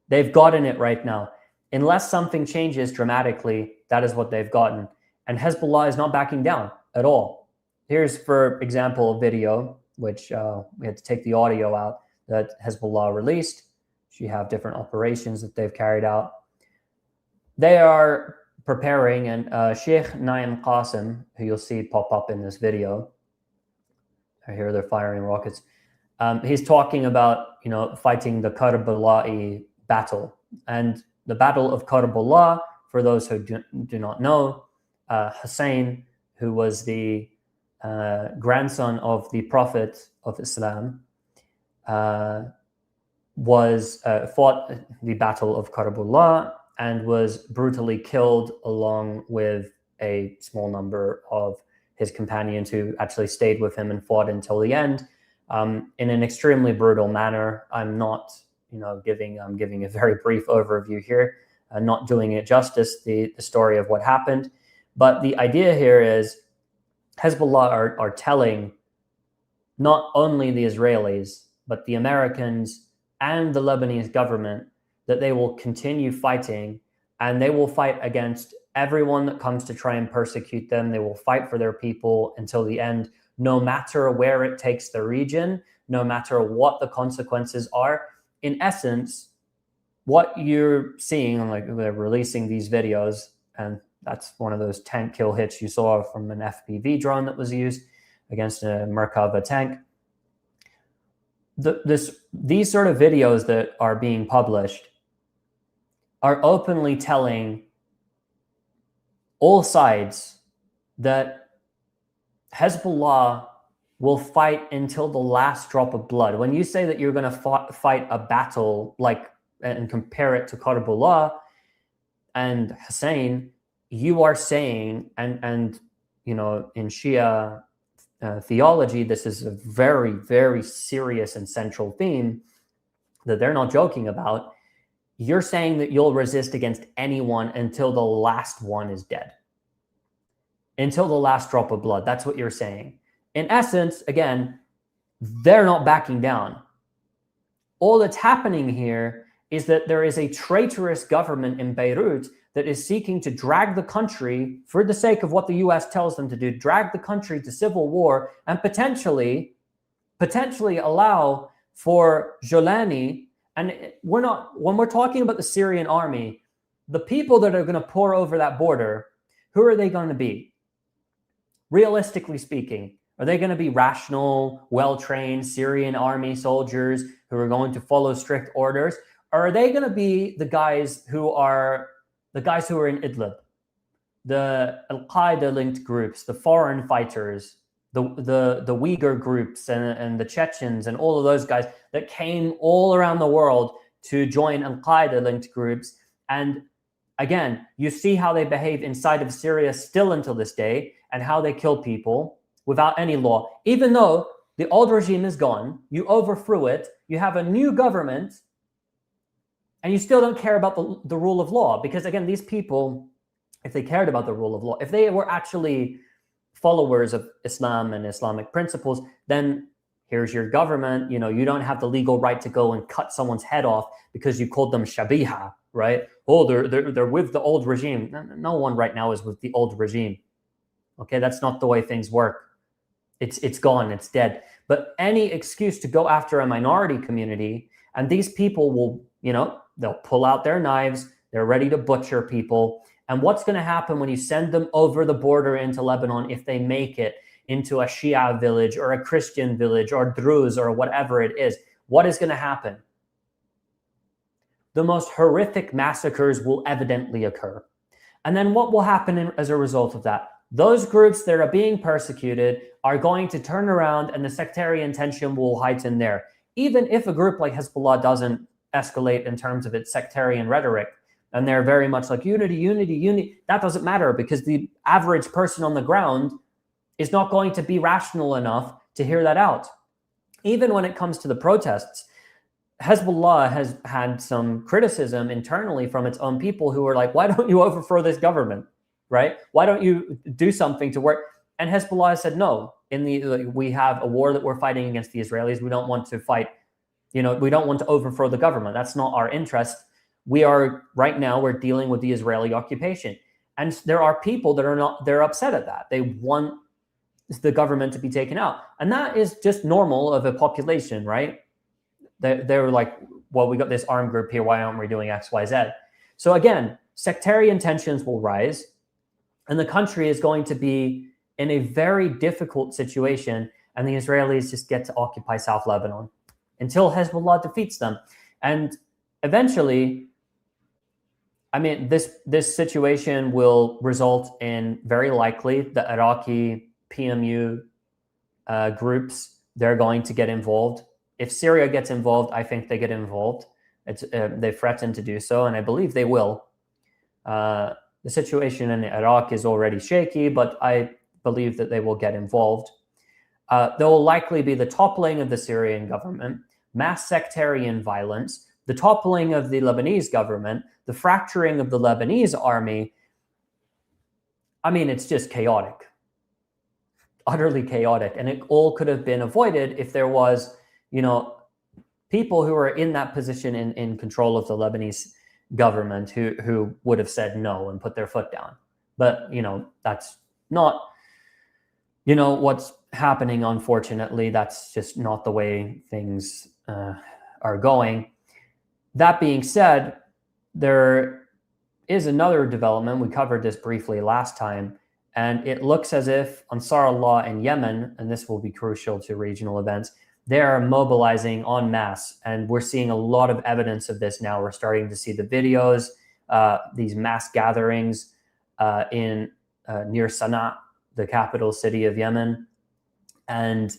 They've gotten it right now. Unless something changes dramatically, that is what they've gotten. And Hezbollah is not backing down at all. Here's, for example, a video, which we had to take the audio out, that Hezbollah released. You have different operations that they've carried out. They are preparing, and Sheikh Naim Qasim, who you'll see pop up in this video, here they're firing rockets. He's talking about, fighting the Karbala battle. And the Battle of Karbala, for those who do not know, Hussein, who was the grandson of the Prophet of Islam, was fought the Battle of Karbala and was brutally killed along with a small number of his companions who actually stayed with him and fought until the end, in an extremely brutal manner. I'm not, I'm giving a very brief overview here, not doing it justice, the story of what happened. But the idea here is Hezbollah are telling not only the Israelis, but the Americans and the Lebanese government that they will continue fighting, and they will fight against everyone that comes to try and persecute them. They will fight for their people until the end, no matter where it takes the region, no matter what the consequences are. In essence, what you're seeing, like they're releasing these videos, and that's one of those tank kill hits you saw from an FPV drone that was used against a Merkava tank. These sort of videos that are being published are openly telling all sides that Hezbollah will fight until the last drop of blood. When you say that you're going to fight a battle and compare it to Karbala and Hussein, you are saying, and in Shia theology, this is a very, very serious and central theme that they're not joking about. You're saying that you'll resist against anyone until the last one is dead, until the last drop of blood. That's what you're saying. In essence, again, they're not backing down. All that's happening here is that there is a traitorous government in Beirut that is seeking to drag the country, for the sake of what the US tells them to do, drag the country to civil war and potentially allow for Jolani. And when we're talking about the Syrian army, the people that are going to pour over that border, who are they going to be? Realistically speaking, are they going to be rational, well-trained Syrian army soldiers who are going to follow strict orders? Or are they going to be the guys who are in Idlib, the Al-Qaeda linked groups, the foreign fighters, the Uyghur groups and the Chechens and all of those guys that came all around the world to join Al-Qaeda linked groups? And again, you see how they behave inside of Syria still until this day, and how they kill people without any law. Even though the old regime is gone, you overthrew it, you have a new government, and you still don't care about the rule of law. Because again, these people, if they cared about the rule of law, if they were actually followers of Islam and Islamic principles, then here's your government. You don't have the legal right to go and cut someone's head off because you called them shabiha, right? Oh, they're with the old regime. No one right now is with the old regime. Okay, that's not the way things work. It's gone, it's dead. But any excuse to go after a minority community, and these people will, they'll pull out their knives, they're ready to butcher people. And what's going to happen when you send them over the border into Lebanon, if they make it into a Shia village or a Christian village or Druze or whatever it is? What is going to happen? The most horrific massacres will evidently occur. And then what will happen as a result of that? Those groups that are being persecuted are going to turn around, and the sectarian tension will heighten there. Even if a group like Hezbollah doesn't escalate in terms of its sectarian rhetoric, and they're very much like unity, that doesn't matter, because the average person on the ground is not going to be rational enough to hear that out. Even when it comes to the protests, Hezbollah has had some criticism internally from its own people who are like, why don't you overthrow this government, right? Why don't you do something to work? And Hezbollah said, no, we have a war that we're fighting against the Israelis. We don't want to fight, we don't want to overthrow the government. That's not our interest. Right now, we're dealing with the Israeli occupation. And there are people that they're upset at that. They want the government to be taken out. And that is just normal of a population, right? They're like, well, we got this armed group here. Why aren't we doing X, Y, Z? So again, sectarian tensions will rise, and the country is going to be in a very difficult situation. and the Israelis just get to occupy South Lebanon until Hezbollah defeats them. And eventually, I mean, this situation will result in, very likely, the Iraqi PMU groups, they're going to get involved. If Syria gets involved, I think they get involved. They threatened to do so, and I believe they will. The situation in Iraq is already shaky, but I believe that they will get involved. There will likely be the toppling of the Syrian government, mass sectarian violence, the toppling of the Lebanese government, the fracturing of the Lebanese army. I mean, it's just chaotic, utterly chaotic. And it all could have been avoided if there was, people who are in that position in control of the Lebanese government who would have said no and put their foot down. But, that's not, what's happening, unfortunately. That's just not the way things are going. That being said, there is another development. We covered this briefly last time, and it looks as if Ansar Allah in Yemen, and this will be crucial to regional events, they are mobilizing en masse, and we're seeing a lot of evidence of this now. We're starting to see the videos, these mass gatherings in near Sana'a, the capital city of Yemen, and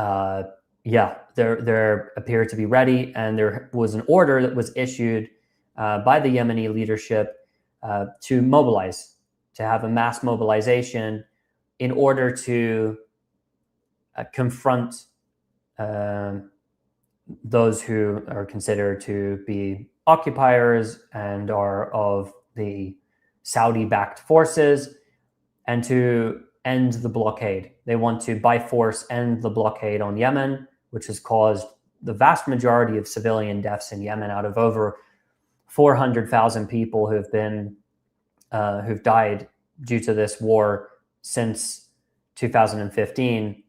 they appear to be ready. And there was an order that was issued by the Yemeni leadership to mobilize, to have a mass mobilization in order to confront those who are considered to be occupiers and are of the Saudi-backed forces, and to end the blockade. They want to, by force, end the blockade on Yemen, which has caused the vast majority of civilian deaths in Yemen. Out of over 400,000 people who've died due to this war since 2015,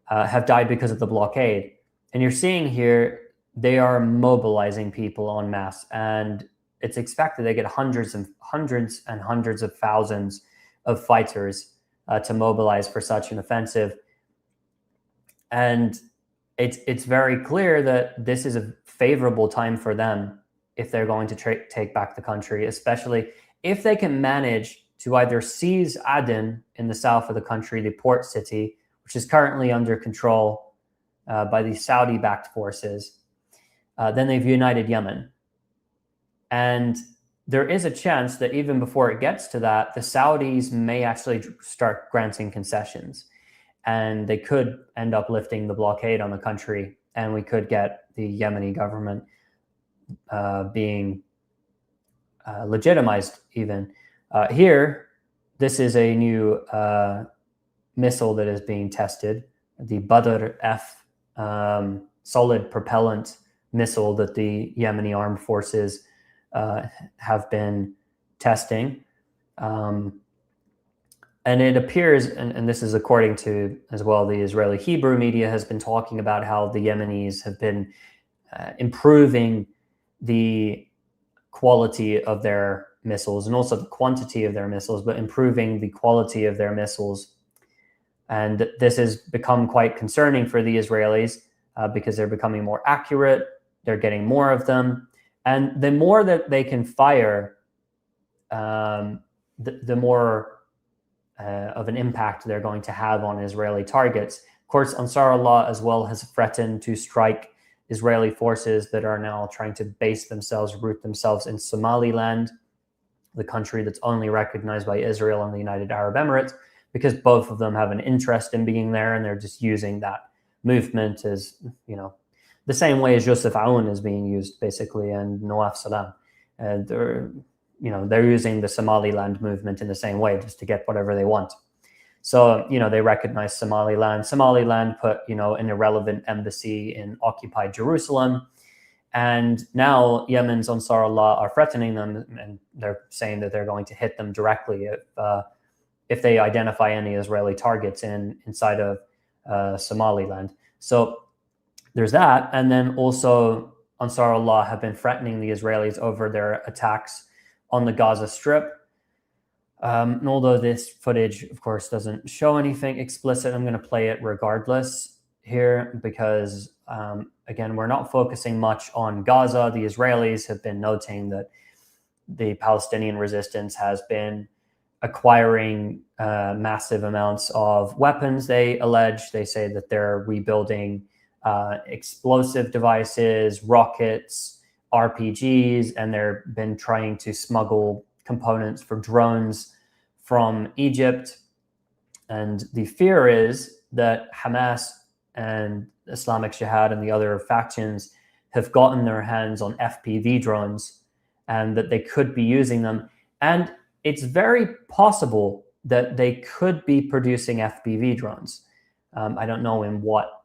have died because of the blockade. And you're seeing here, they are mobilizing people en masse, and it's expected they get hundreds and hundreds of thousands of fighters to mobilize for such an offensive. And it's very clear that this is a favorable time for them if they're going to take back the country, especially if they can manage to either seize Aden in the south of the country, the port city, which is currently under control by the Saudi-backed forces. Then they've united Yemen. And there is a chance that even before it gets to that, the Saudis may actually start granting concessions. And they could end up lifting the blockade on the country. And we could get the Yemeni government being legitimized even. Here, this is a new missile that is being tested, the Badr F solid propellant missile that the Yemeni armed forces have been testing. And it appears, and this is according to, as well, the Israeli Hebrew media has been talking about how the Yemenis have been improving the quality of their missiles and also the quantity of their missiles, but improving the quality of their missiles. And this has become quite concerning for the Israelis because they're becoming more accurate. They're getting more of them. And the more that they can fire, the more of an impact they're going to have on Israeli targets. Of course, Ansar Allah as well has threatened to strike Israeli forces that are now trying to root themselves in Somaliland, the country that's only recognized by Israel and the United Arab Emirates, because both of them have an interest in being there, and they're just using that movement as, the same way as Yusuf Aoun is being used, basically, and Nawaf Salam. And they're using the Somaliland movement in the same way, just to get whatever they want. So, they recognize Somaliland. Somaliland put, an irrelevant embassy in occupied Jerusalem. And now Yemen's Ansar Allah are threatening them, and they're saying that they're going to hit them directly if they identify any Israeli targets inside of Somaliland. So there's that. And then also Ansar Allah have been threatening the Israelis over their attacks on the Gaza Strip. And although this footage, of course, doesn't show anything explicit, I'm going to play it regardless here because, again, we're not focusing much on Gaza. The Israelis have been noting that the Palestinian resistance has been acquiring massive amounts of weapons, they allege. They say that they're rebuilding explosive devices, rockets, RPGs, and they've been trying to smuggle components for drones from Egypt. And the fear is that Hamas and Islamic Jihad and the other factions have gotten their hands on FPV drones and that they could be using them. And it's very possible that they could be producing FPV drones. I don't know in what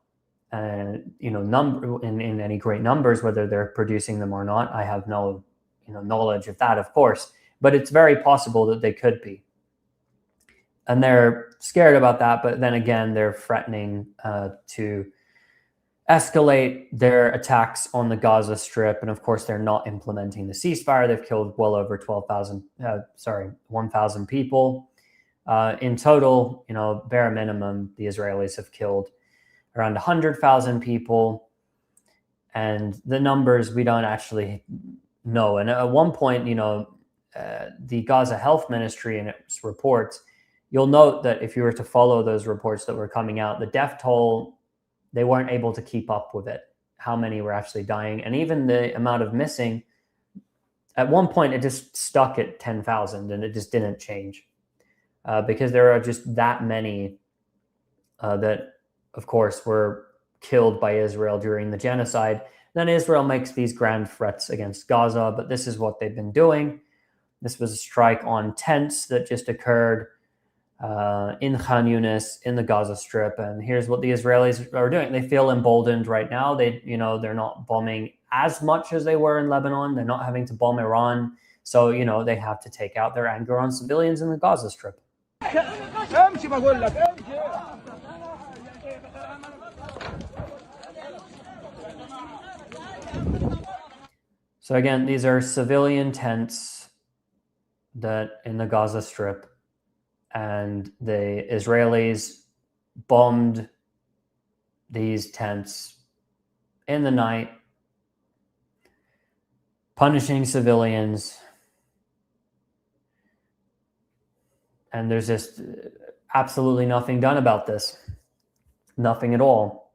number in any great numbers whether they're producing them or not. I have no knowledge of that, of course, but it's very possible that they could be. And they're scared about that, but then again, they're threatening to escalate their attacks on the Gaza Strip. And of course, they're not implementing the ceasefire. They've killed well over 1,000 people. In total, bare minimum, the Israelis have killed around 100,000 people. And the numbers we don't actually know. And at one point, the Gaza Health Ministry in its reports, you'll note that if you were to follow those reports that were coming out, the death toll, they weren't able to keep up with it, how many were actually dying. And even the amount of missing, at one point, it just stuck at 10,000 and it just didn't change because there are just that many that, of course, were killed by Israel during the genocide. Then Israel makes these grand threats against Gaza, but this is what they've been doing. This was a strike on tents that just occurred in Khan Yunis, in the Gaza Strip, and here's what the Israelis are doing. They feel emboldened right now. They're not bombing as much as they were in Lebanon. They're not having to bomb Iran, so they have to take out their anger on civilians in the Gaza Strip. So again, these are civilian tents that in the Gaza Strip. And the Israelis bombed these tents in the night, punishing civilians. And there's just absolutely nothing done about this. Nothing at all.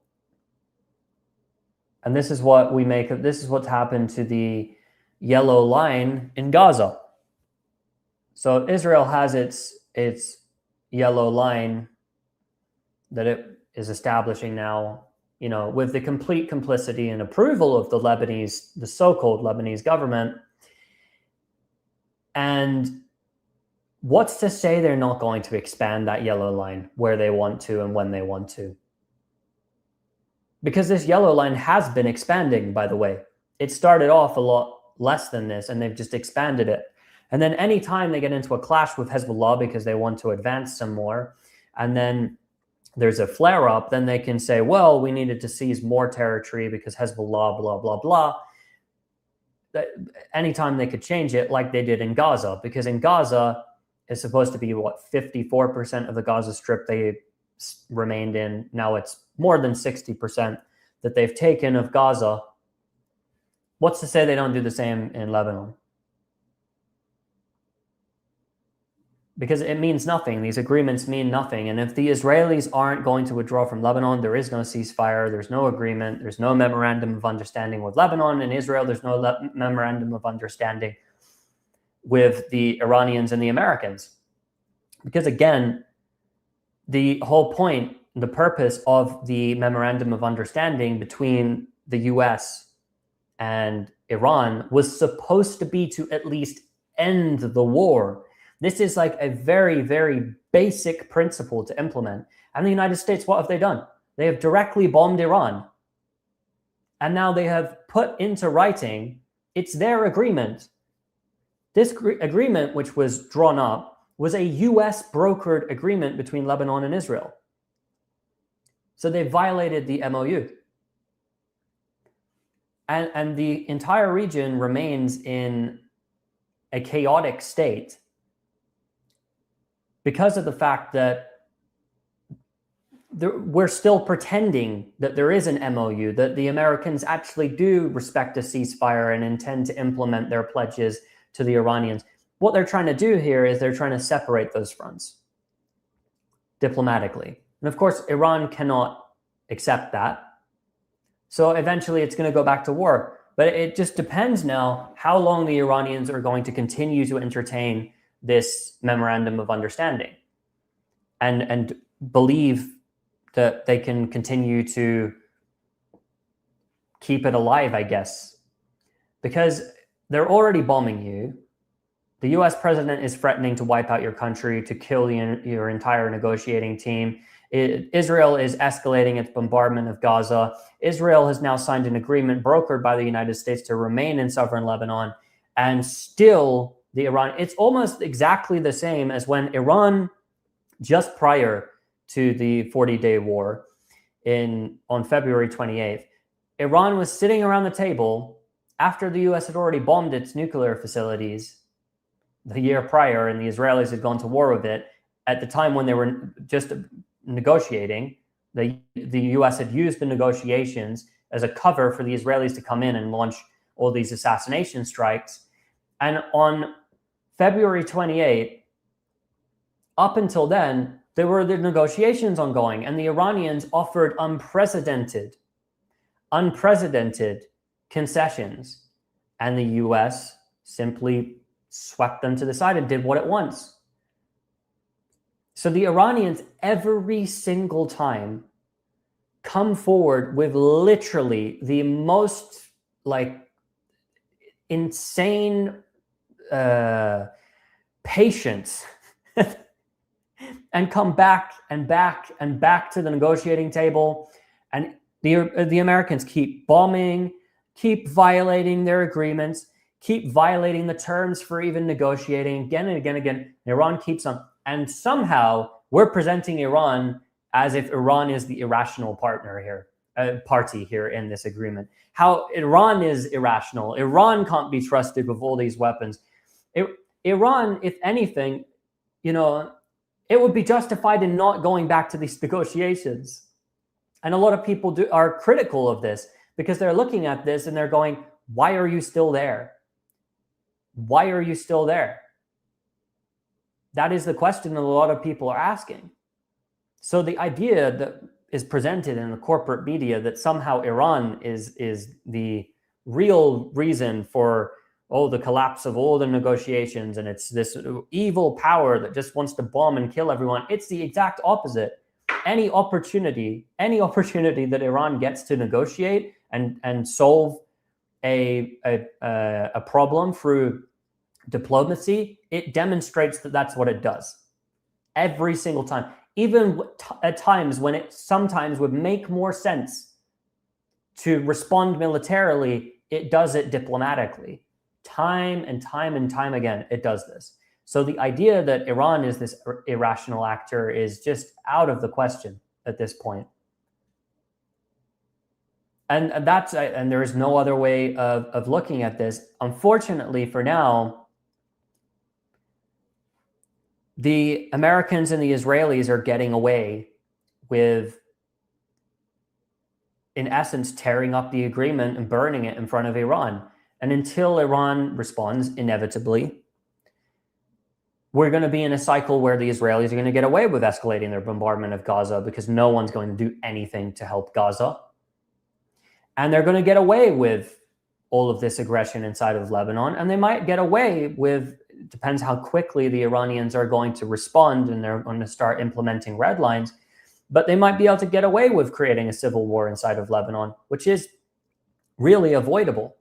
And this is what we make of this is what's happened to the yellow line in Gaza. So Israel has its yellow line that it is establishing now, with the complete complicity and approval of the so-called Lebanese government. And what's to say they're not going to expand that yellow line where they want to and when they want to? Because this yellow line has been expanding, by the way. It started off a lot less than this, and they've just expanded it. And then anytime they get into a clash with Hezbollah because they want to advance some more, and then there's a flare-up, then they can say, well, we needed to seize more territory because Hezbollah, blah, blah, blah. Anytime they could change it like they did in Gaza, because in Gaza, it's supposed to be, 54% of the Gaza Strip they remained in. Now it's more than 60% that they've taken of Gaza. What's to say they don't do the same in Lebanon? Because it means nothing. These agreements mean nothing. And if the Israelis aren't going to withdraw from Lebanon, there is no ceasefire. There's no agreement. There's no memorandum of understanding with Lebanon and Israel. There's no memorandum of understanding with the Iranians and the Americans. Because again, the whole point, the purpose of the memorandum of understanding between the US and Iran was supposed to be to at least end the war. This is like a very, very basic principle to implement. And the United States, what have they done? They have directly bombed Iran. And now they have put into writing, it's their agreement. This agreement, which was drawn up, was a US brokered agreement between Lebanon and Israel. So they violated the MOU. And the entire region remains in a chaotic state. because of the fact that we're still pretending that there is an MOU, that the Americans actually do respect a ceasefire and intend to implement their pledges to the Iranians. What they're trying to do here is they're trying to separate those fronts diplomatically. And of course, Iran cannot accept that. So eventually it's going to go back to war. But it just depends now how long the Iranians are going to continue to entertain this memorandum of understanding and believe that they can continue to keep it alive, I guess. Because they're already bombing you. The US president is threatening to wipe out your country, to kill your entire negotiating team. Israel is escalating its bombardment of Gaza. Israel has now signed an agreement brokered by the United States to remain in southern Lebanon. And still, it's almost exactly the same as when Iran, just prior to the 40-day war on February 28th, Iran was sitting around the table after the US had already bombed its nuclear facilities the year prior, and the Israelis had gone to war with it. At the time when they were just negotiating, the US had used the negotiations as a cover for the Israelis to come in and launch all these assassination strikes. And on February 28th, up until then, there were the negotiations ongoing, and the Iranians offered unprecedented concessions, and the US simply swept them to the side and did what it wants. So the Iranians every single time come forward with literally the most insane patience and come back and back and back to the negotiating table. And the Americans keep bombing, keep violating their agreements, keep violating the terms for even negotiating again and again and again. Iran keeps on. And somehow we're presenting Iran as if Iran is the irrational party here in this agreement. How Iran is irrational. Iran can't be trusted with all these weapons. Iran, if anything, it would be justified in not going back to these negotiations. And a lot of people are critical of this because they're looking at this and they're going, why are you still there? Why are you still there? That is the question that a lot of people are asking. So the idea that is presented in the corporate media that somehow Iran is the real reason for the collapse of all the negotiations, and it's this evil power that just wants to bomb and kill everyone. It's the exact opposite. Any opportunity that Iran gets to negotiate and solve a problem through diplomacy, it demonstrates that that's what it does. Every single time. Even at times when it sometimes would make more sense to respond militarily, it does it diplomatically. Time and time and time again, it does this. So the idea that Iran is this irrational actor is just out of the question at this point. And there is no other way of looking at this. Unfortunately, for now, the Americans and the Israelis are getting away with, in essence, tearing up the agreement and burning it in front of Iran. And until Iran responds, inevitably, we're going to be in a cycle where the Israelis are going to get away with escalating their bombardment of Gaza because no one's going to do anything to help Gaza. And they're going to get away with all of this aggression inside of Lebanon. And they might get away with, depends how quickly the Iranians are going to respond and they're going to start implementing red lines, but they might be able to get away with creating a civil war inside of Lebanon, which is really avoidable.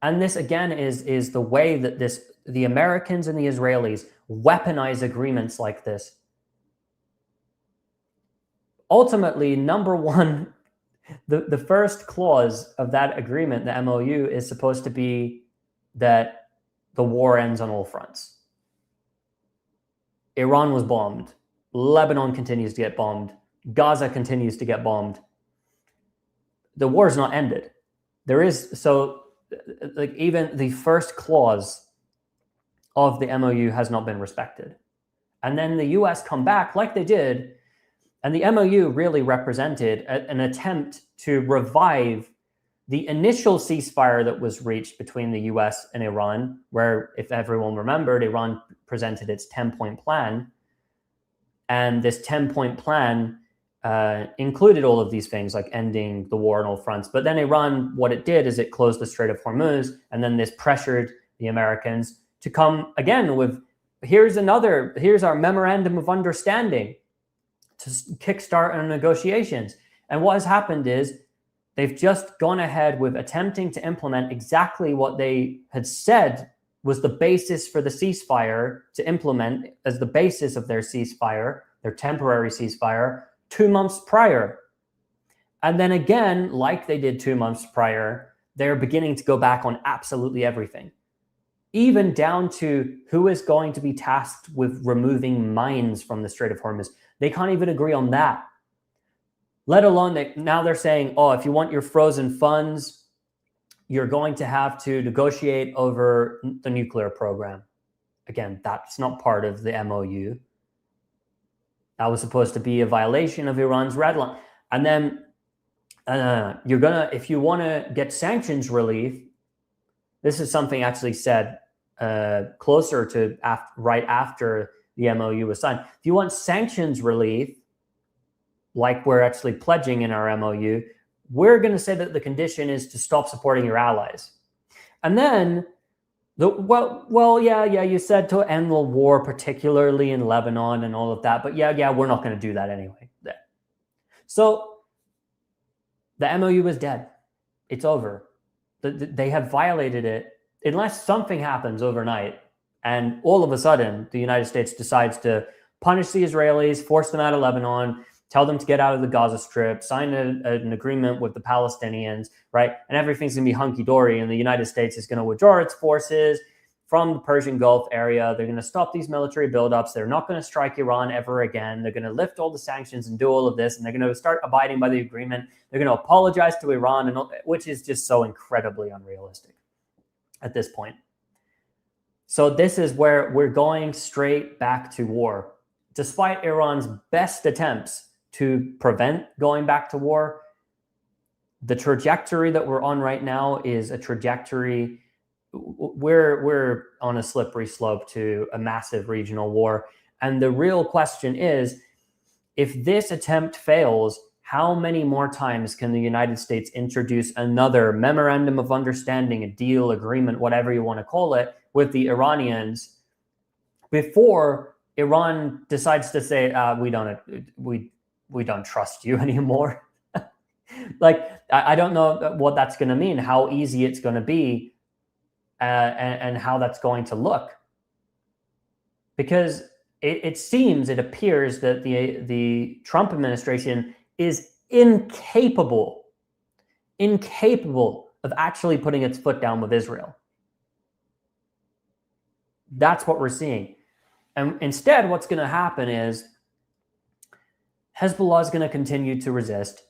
And this, again, is the way that the Americans and the Israelis weaponize agreements like this. Ultimately, number one, the first clause of that agreement, the MOU, is supposed to be that the war ends on all fronts. Iran was bombed. Lebanon continues to get bombed. Gaza continues to get bombed. The war is not ended. Even the first clause of the MOU has not been respected. And then the US come back like they did, and the MOU really represented an attempt to revive the initial ceasefire that was reached between the US and Iran, where, if everyone remembered, Iran presented its 10-point plan. And this 10-point plan included all of these things, like ending the war on all fronts. But then Iran, what it did is it closed the Strait of Hormuz, and then this pressured the Americans to come again with, here's our memorandum of understanding to kickstart our negotiations. And what has happened is they've just gone ahead with attempting to implement exactly what they had said was the basis for the ceasefire to implement as the basis of their ceasefire, their temporary ceasefire, 2 months prior. And then again, like they did 2 months prior, they're beginning to go back on absolutely everything, even down to who is going to be tasked with removing mines from the Strait of Hormuz. They can't even agree on that. Let alone now they're saying, oh, if you want your frozen funds, you're going to have to negotiate over the nuclear program. Again, that's not part of the MOU. That was supposed to be a violation of Iran's red line. And then if you want to get sanctions relief, this is something actually said closer to right after the MOU was signed. If you want sanctions relief, like we're actually pledging in our MOU, we're going to say that the condition is to stop supporting your allies. And then, you said to end the war, particularly in Lebanon and all of that, but we're not going to do that anyway. So the MOU is dead. It's over. They have violated it, unless something happens overnight and all of a sudden the United States decides to punish the Israelis, force them out of Lebanon, tell them to get out of the Gaza Strip, sign an agreement with the Palestinians, right? And everything's going to be hunky-dory, and the United States is going to withdraw its forces from the Persian Gulf area. They're going to stop these military buildups. They're not going to strike Iran ever again. They're going to lift all the sanctions and do all of this, and they're going to start abiding by the agreement. They're going to apologize to Iran, which is just so incredibly unrealistic at this point. So this is where we're going straight back to war. Despite Iran's best attempts to prevent going back to war, the trajectory that we're on right now is a trajectory, we're on a slippery slope to a massive regional war. And the real question is, if this attempt fails, how many more times can the United States introduce another memorandum of understanding, a deal, agreement, whatever you want to call it, with the Iranians before Iran decides to say, we don't trust you anymore? Like, I don't know what that's going to mean, how easy it's going to be, and how that's going to look. Because it appears that the Trump administration is incapable of actually putting its foot down with Israel. That's what we're seeing. And instead, what's going to happen is Hezbollah is going to continue to resist.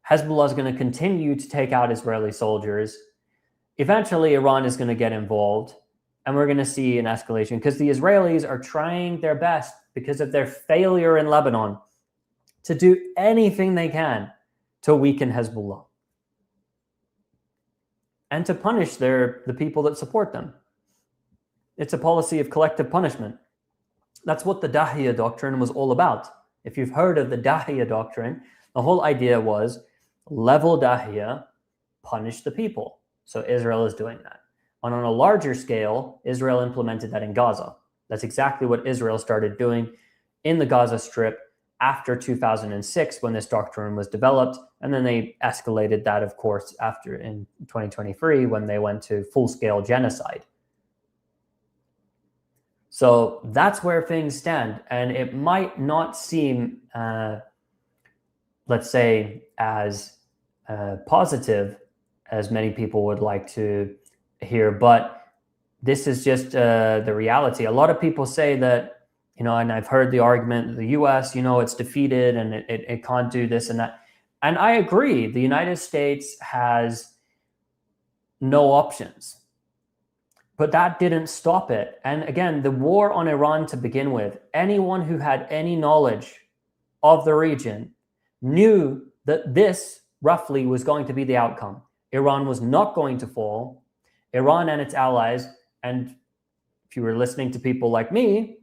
Hezbollah is going to continue to take out Israeli soldiers. Eventually, Iran is going to get involved, and we're going to see an escalation because the Israelis are trying their best, because of their failure in Lebanon, to do anything they can to weaken Hezbollah and to punish the people that support them. It's a policy of collective punishment. That's what the Dahiya doctrine was all about. If you've heard of the Dahiya doctrine, the whole idea was level Dahiya, punish the people. So Israel is doing that. And on a larger scale, Israel implemented that in Gaza. That's exactly what Israel started doing in the Gaza Strip after 2006, when this doctrine was developed. And then they escalated that, of course, after in 2023, when they went to full-scale genocide. So that's where things stand. And it might not seem, let's say, as positive as many people would like to hear, but this is just the reality. A lot of people say that, and I've heard the argument, the US, it's defeated and it can't do this and that. And I agree. The United States has no options. But that didn't stop it. And again, the war on Iran to begin with, anyone who had any knowledge of the region knew that this roughly was going to be the outcome. Iran was not going to fall. Iran and its allies, and if you were listening to people like me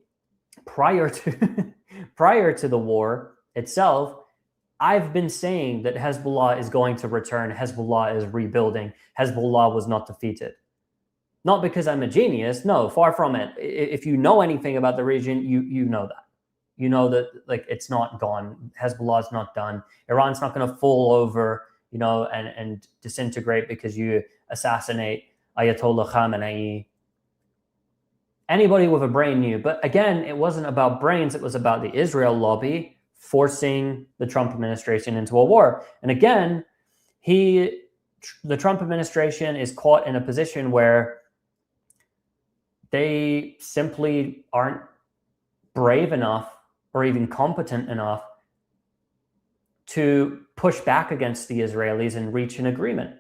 prior to the war itself, I've been saying that Hezbollah is going to return. Hezbollah is rebuilding. Hezbollah was not defeated. Not because I'm a genius. No, far from it. If you know anything about the region, you know that. You know that like it's not gone. Hezbollah is not done. Iran's not going to fall over, and disintegrate because you assassinate Ayatollah Khamenei. Anybody with a brain knew. But again, it wasn't about brains. It was about the Israel lobby forcing the Trump administration into a war. And again, the Trump administration is caught in a position where they simply aren't brave enough or even competent enough to push back against the Israelis and reach an agreement.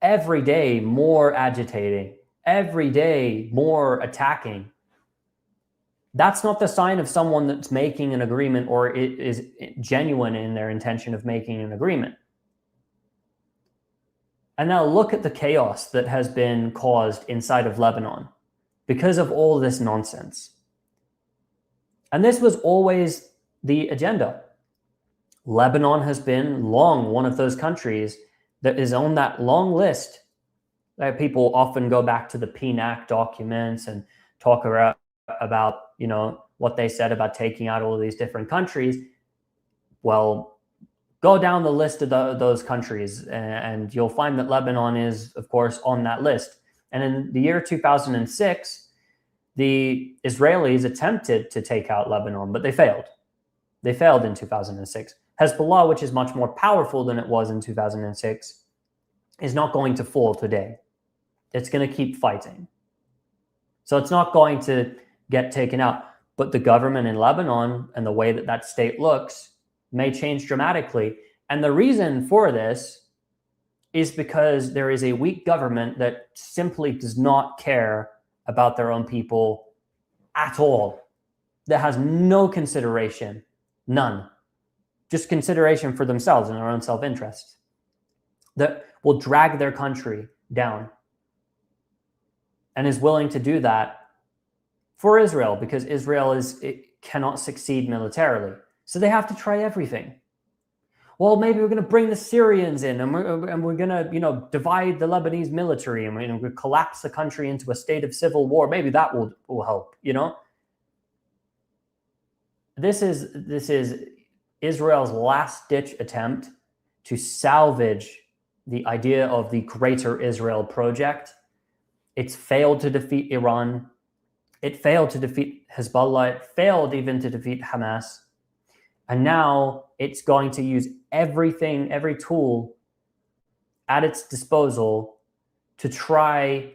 Every day, more agitating. Every day, more attacking. That's not the sign of someone that's making an agreement or is genuine in their intention of making an agreement. And now look at the chaos that has been caused inside of Lebanon because of all this nonsense. And this was always the agenda. Lebanon has been long one of those countries that is on that long list. People often go back to the PNAC documents and talk about what they said about taking out all of these different countries. Well, go down the list of those countries and you'll find that Lebanon is, of course, on that list. And in the year 2006, the Israelis attempted to take out Lebanon, but they failed. They failed in 2006. Hezbollah, which is much more powerful than it was in 2006, is not going to fall today. It's going to keep fighting. So it's not going to get taken out. But the government in Lebanon and the way that that state looks may change dramatically. And the reason for this is because there is a weak government that simply does not care about their own people at all. That has no consideration, none. Just consideration for themselves and their own self-interest. That will drag their country down and is willing to do that for Israel because Israel cannot succeed militarily. So they have to try everything. Well, maybe we're going to bring the Syrians in and we're going to, divide the Lebanese military and we're going to collapse the country into a state of civil war. Maybe that will help, This is Israel's last-ditch attempt to salvage the idea of the Greater Israel project. It's failed to defeat Iran. It failed to defeat Hezbollah. It failed even to defeat Hamas. And now it's going to use everything, every tool at its disposal to try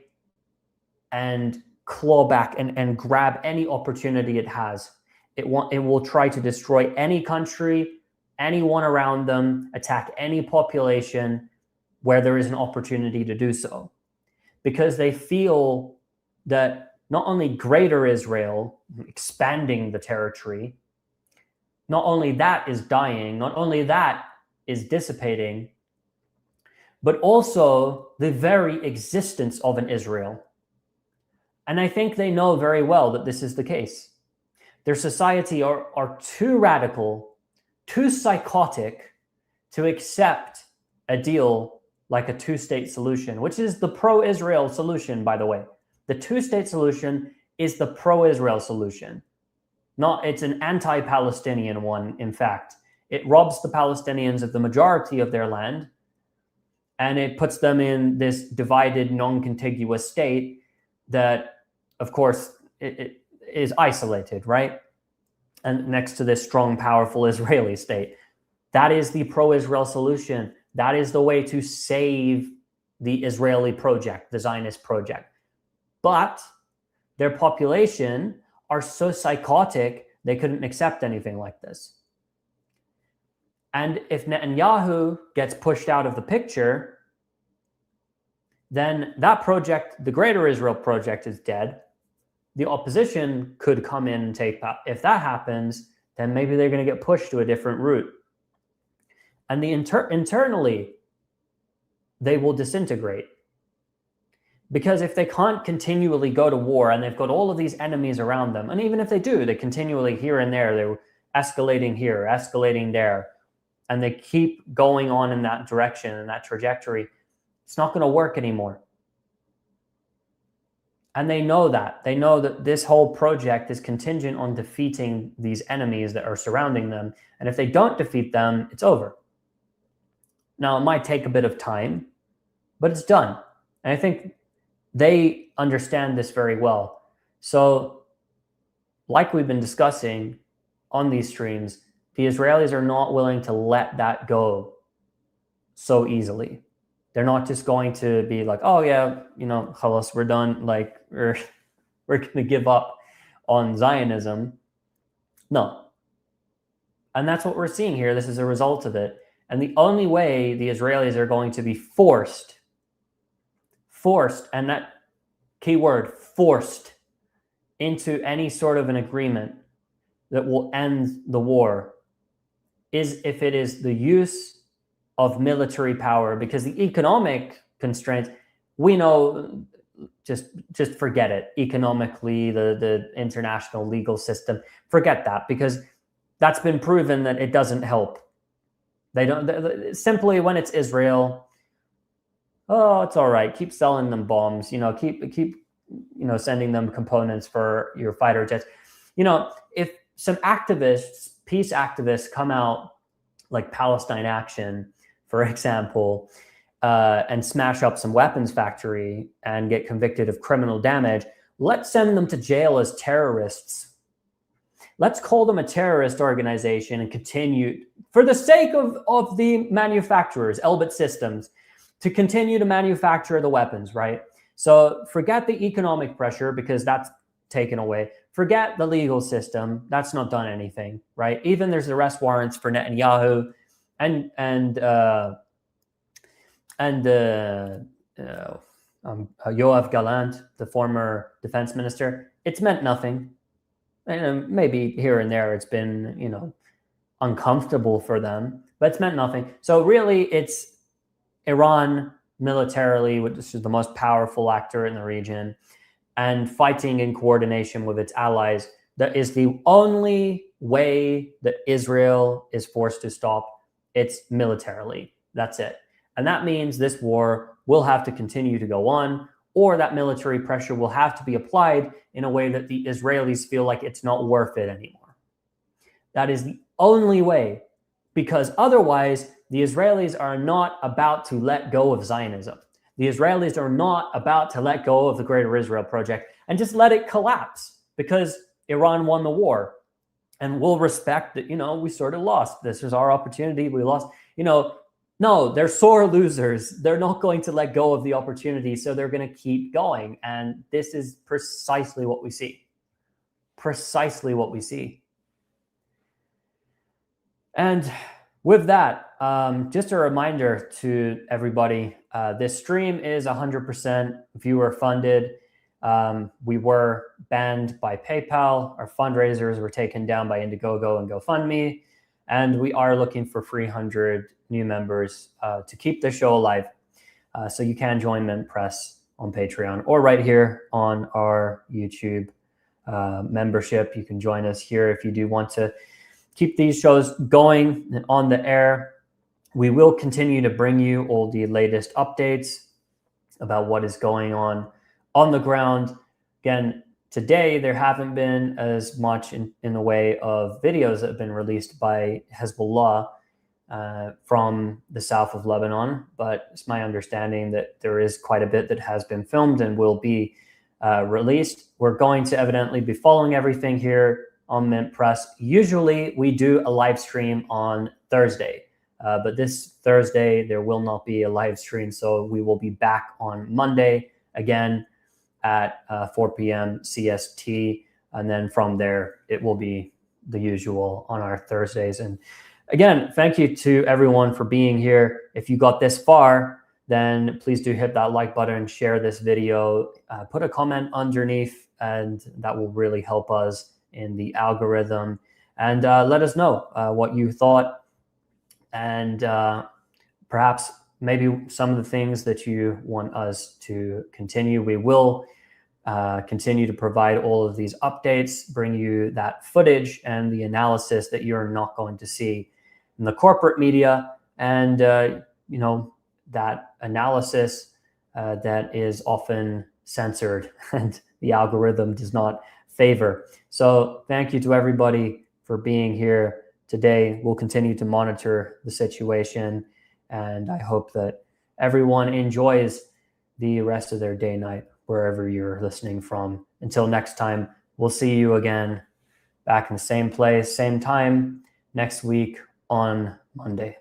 and claw back and grab any opportunity it has. It will try to destroy any country, anyone around them, attack any population where there is an opportunity to do so. Because they feel that not only Greater Israel, expanding the territory, not only that is dying, not only that is dissipating, but also the very existence of an Israel. And I think they know very well that this is the case. Their society are too radical, too psychotic to accept a deal like a two-state solution, which is the pro-Israel solution, by the way. The two-state solution is the pro-Israel solution. It's an anti-Palestinian one, in fact. It robs the Palestinians of the majority of their land, and it puts them in this divided, non-contiguous state that, of course, it is isolated, right? And next to this strong, powerful Israeli state. That is the pro-Israel solution. That is the way to save the Israeli project, the Zionist project. But their population are so psychotic, they couldn't accept anything like this. And if Netanyahu gets pushed out of the picture, then that project, the Greater Israel Project, is dead. The opposition could come in and take power. If that happens, then maybe they're going to get pushed to a different route. And internally, they will disintegrate. Because if they can't continually go to war and they've got all of these enemies around them, and even if they do, they continually here and there, they're escalating here, escalating there, and they keep going on in that direction and that trajectory, it's not going to work anymore. And they know that. They know that this whole project is contingent on defeating these enemies that are surrounding them. And if they don't defeat them, it's over. Now, it might take a bit of time, but it's done. And I think they understand this very well. So, like we've been discussing on these streams, the Israelis are not willing to let that go so easily. They're not just going to be like, oh yeah, khalas, we're done. Like we're going to give up on Zionism. No. And that's what we're seeing here. This is a result of it. And the only way the Israelis are going to be forced, and that key word, forced, into any sort of an agreement that will end the war is if it is the use of military power, because the economic constraints, we know, just forget it. Economically, the international legal system, forget that, because that's been proven that it doesn't help. Simply when it's Israel, oh, it's all right. Keep selling them bombs, keep sending them components for your fighter jets. If some activists, peace activists come out like Palestine Action, for example, and smash up some weapons factory and get convicted of criminal damage, let's send them to jail as terrorists. Let's call them a terrorist organization and continue, for the sake of the manufacturers, Elbit Systems, to continue to manufacture the weapons, right? So forget the economic pressure, because that's taken away. Forget the legal system. That's not done anything, right? Even there's arrest warrants for Netanyahu and Yoav Gallant, the former defense minister. It's meant nothing. And maybe here and there it's been, uncomfortable for them, but it's meant nothing. So really it's Iran militarily, which is the most powerful actor in the region, and fighting in coordination with its allies. That is the only way that Israel is forced to stop. It's militarily. That's it. And that means this war will have to continue to go on, or that military pressure will have to be applied in a way that the Israelis feel like it's not worth it anymore. That is the only way, because otherwise the Israelis are not about to let go of Zionism. The Israelis are not about to let go of the Greater Israel Project and just let it collapse because Iran won the war. And we'll respect that, we sort of lost. This is our opportunity. We lost, no, they're sore losers. They're not going to let go of the opportunity. So they're going to keep going. And this is precisely what we see. Precisely what we see. And with that, just a reminder to everybody, this stream is 100% viewer funded. We were banned by PayPal. Our fundraisers were taken down by Indiegogo and GoFundMe. And we are looking for 300 new members to keep the show alive. So you can join Mint Press on Patreon or right here on our YouTube membership. You can join us here if you do want to keep these shows going and on the air. We will continue to bring you all the latest updates about what is going on the ground. Again, today there haven't been as much in the way of videos that have been released by Hezbollah from the south of Lebanon, but it's my understanding that there is quite a bit that has been filmed and will be released. We're going to evidently be following everything here on Mint Press. Usually we do a live stream on Thursday, but this Thursday there will not be a live stream, so we will be back on Monday again at 4 p.m. CST, and then from there it will be the usual on our Thursdays. And again, thank you to everyone for being here. If you got this far, then please do hit that like button, share this video, put a comment underneath, and that will really help us in the algorithm. And let us know what you thought, and perhaps maybe some of the things that you want us to continue. We will continue to provide all of these updates, bring you that footage and the analysis that you're not going to see in the corporate media, and that analysis that is often censored and the algorithm does not favor. So thank you to everybody for being here today. We'll continue to monitor the situation, and I hope that everyone enjoys the rest of their day, night, wherever you're listening from. Until next time, we'll see you again back in the same place, same time next week on Monday.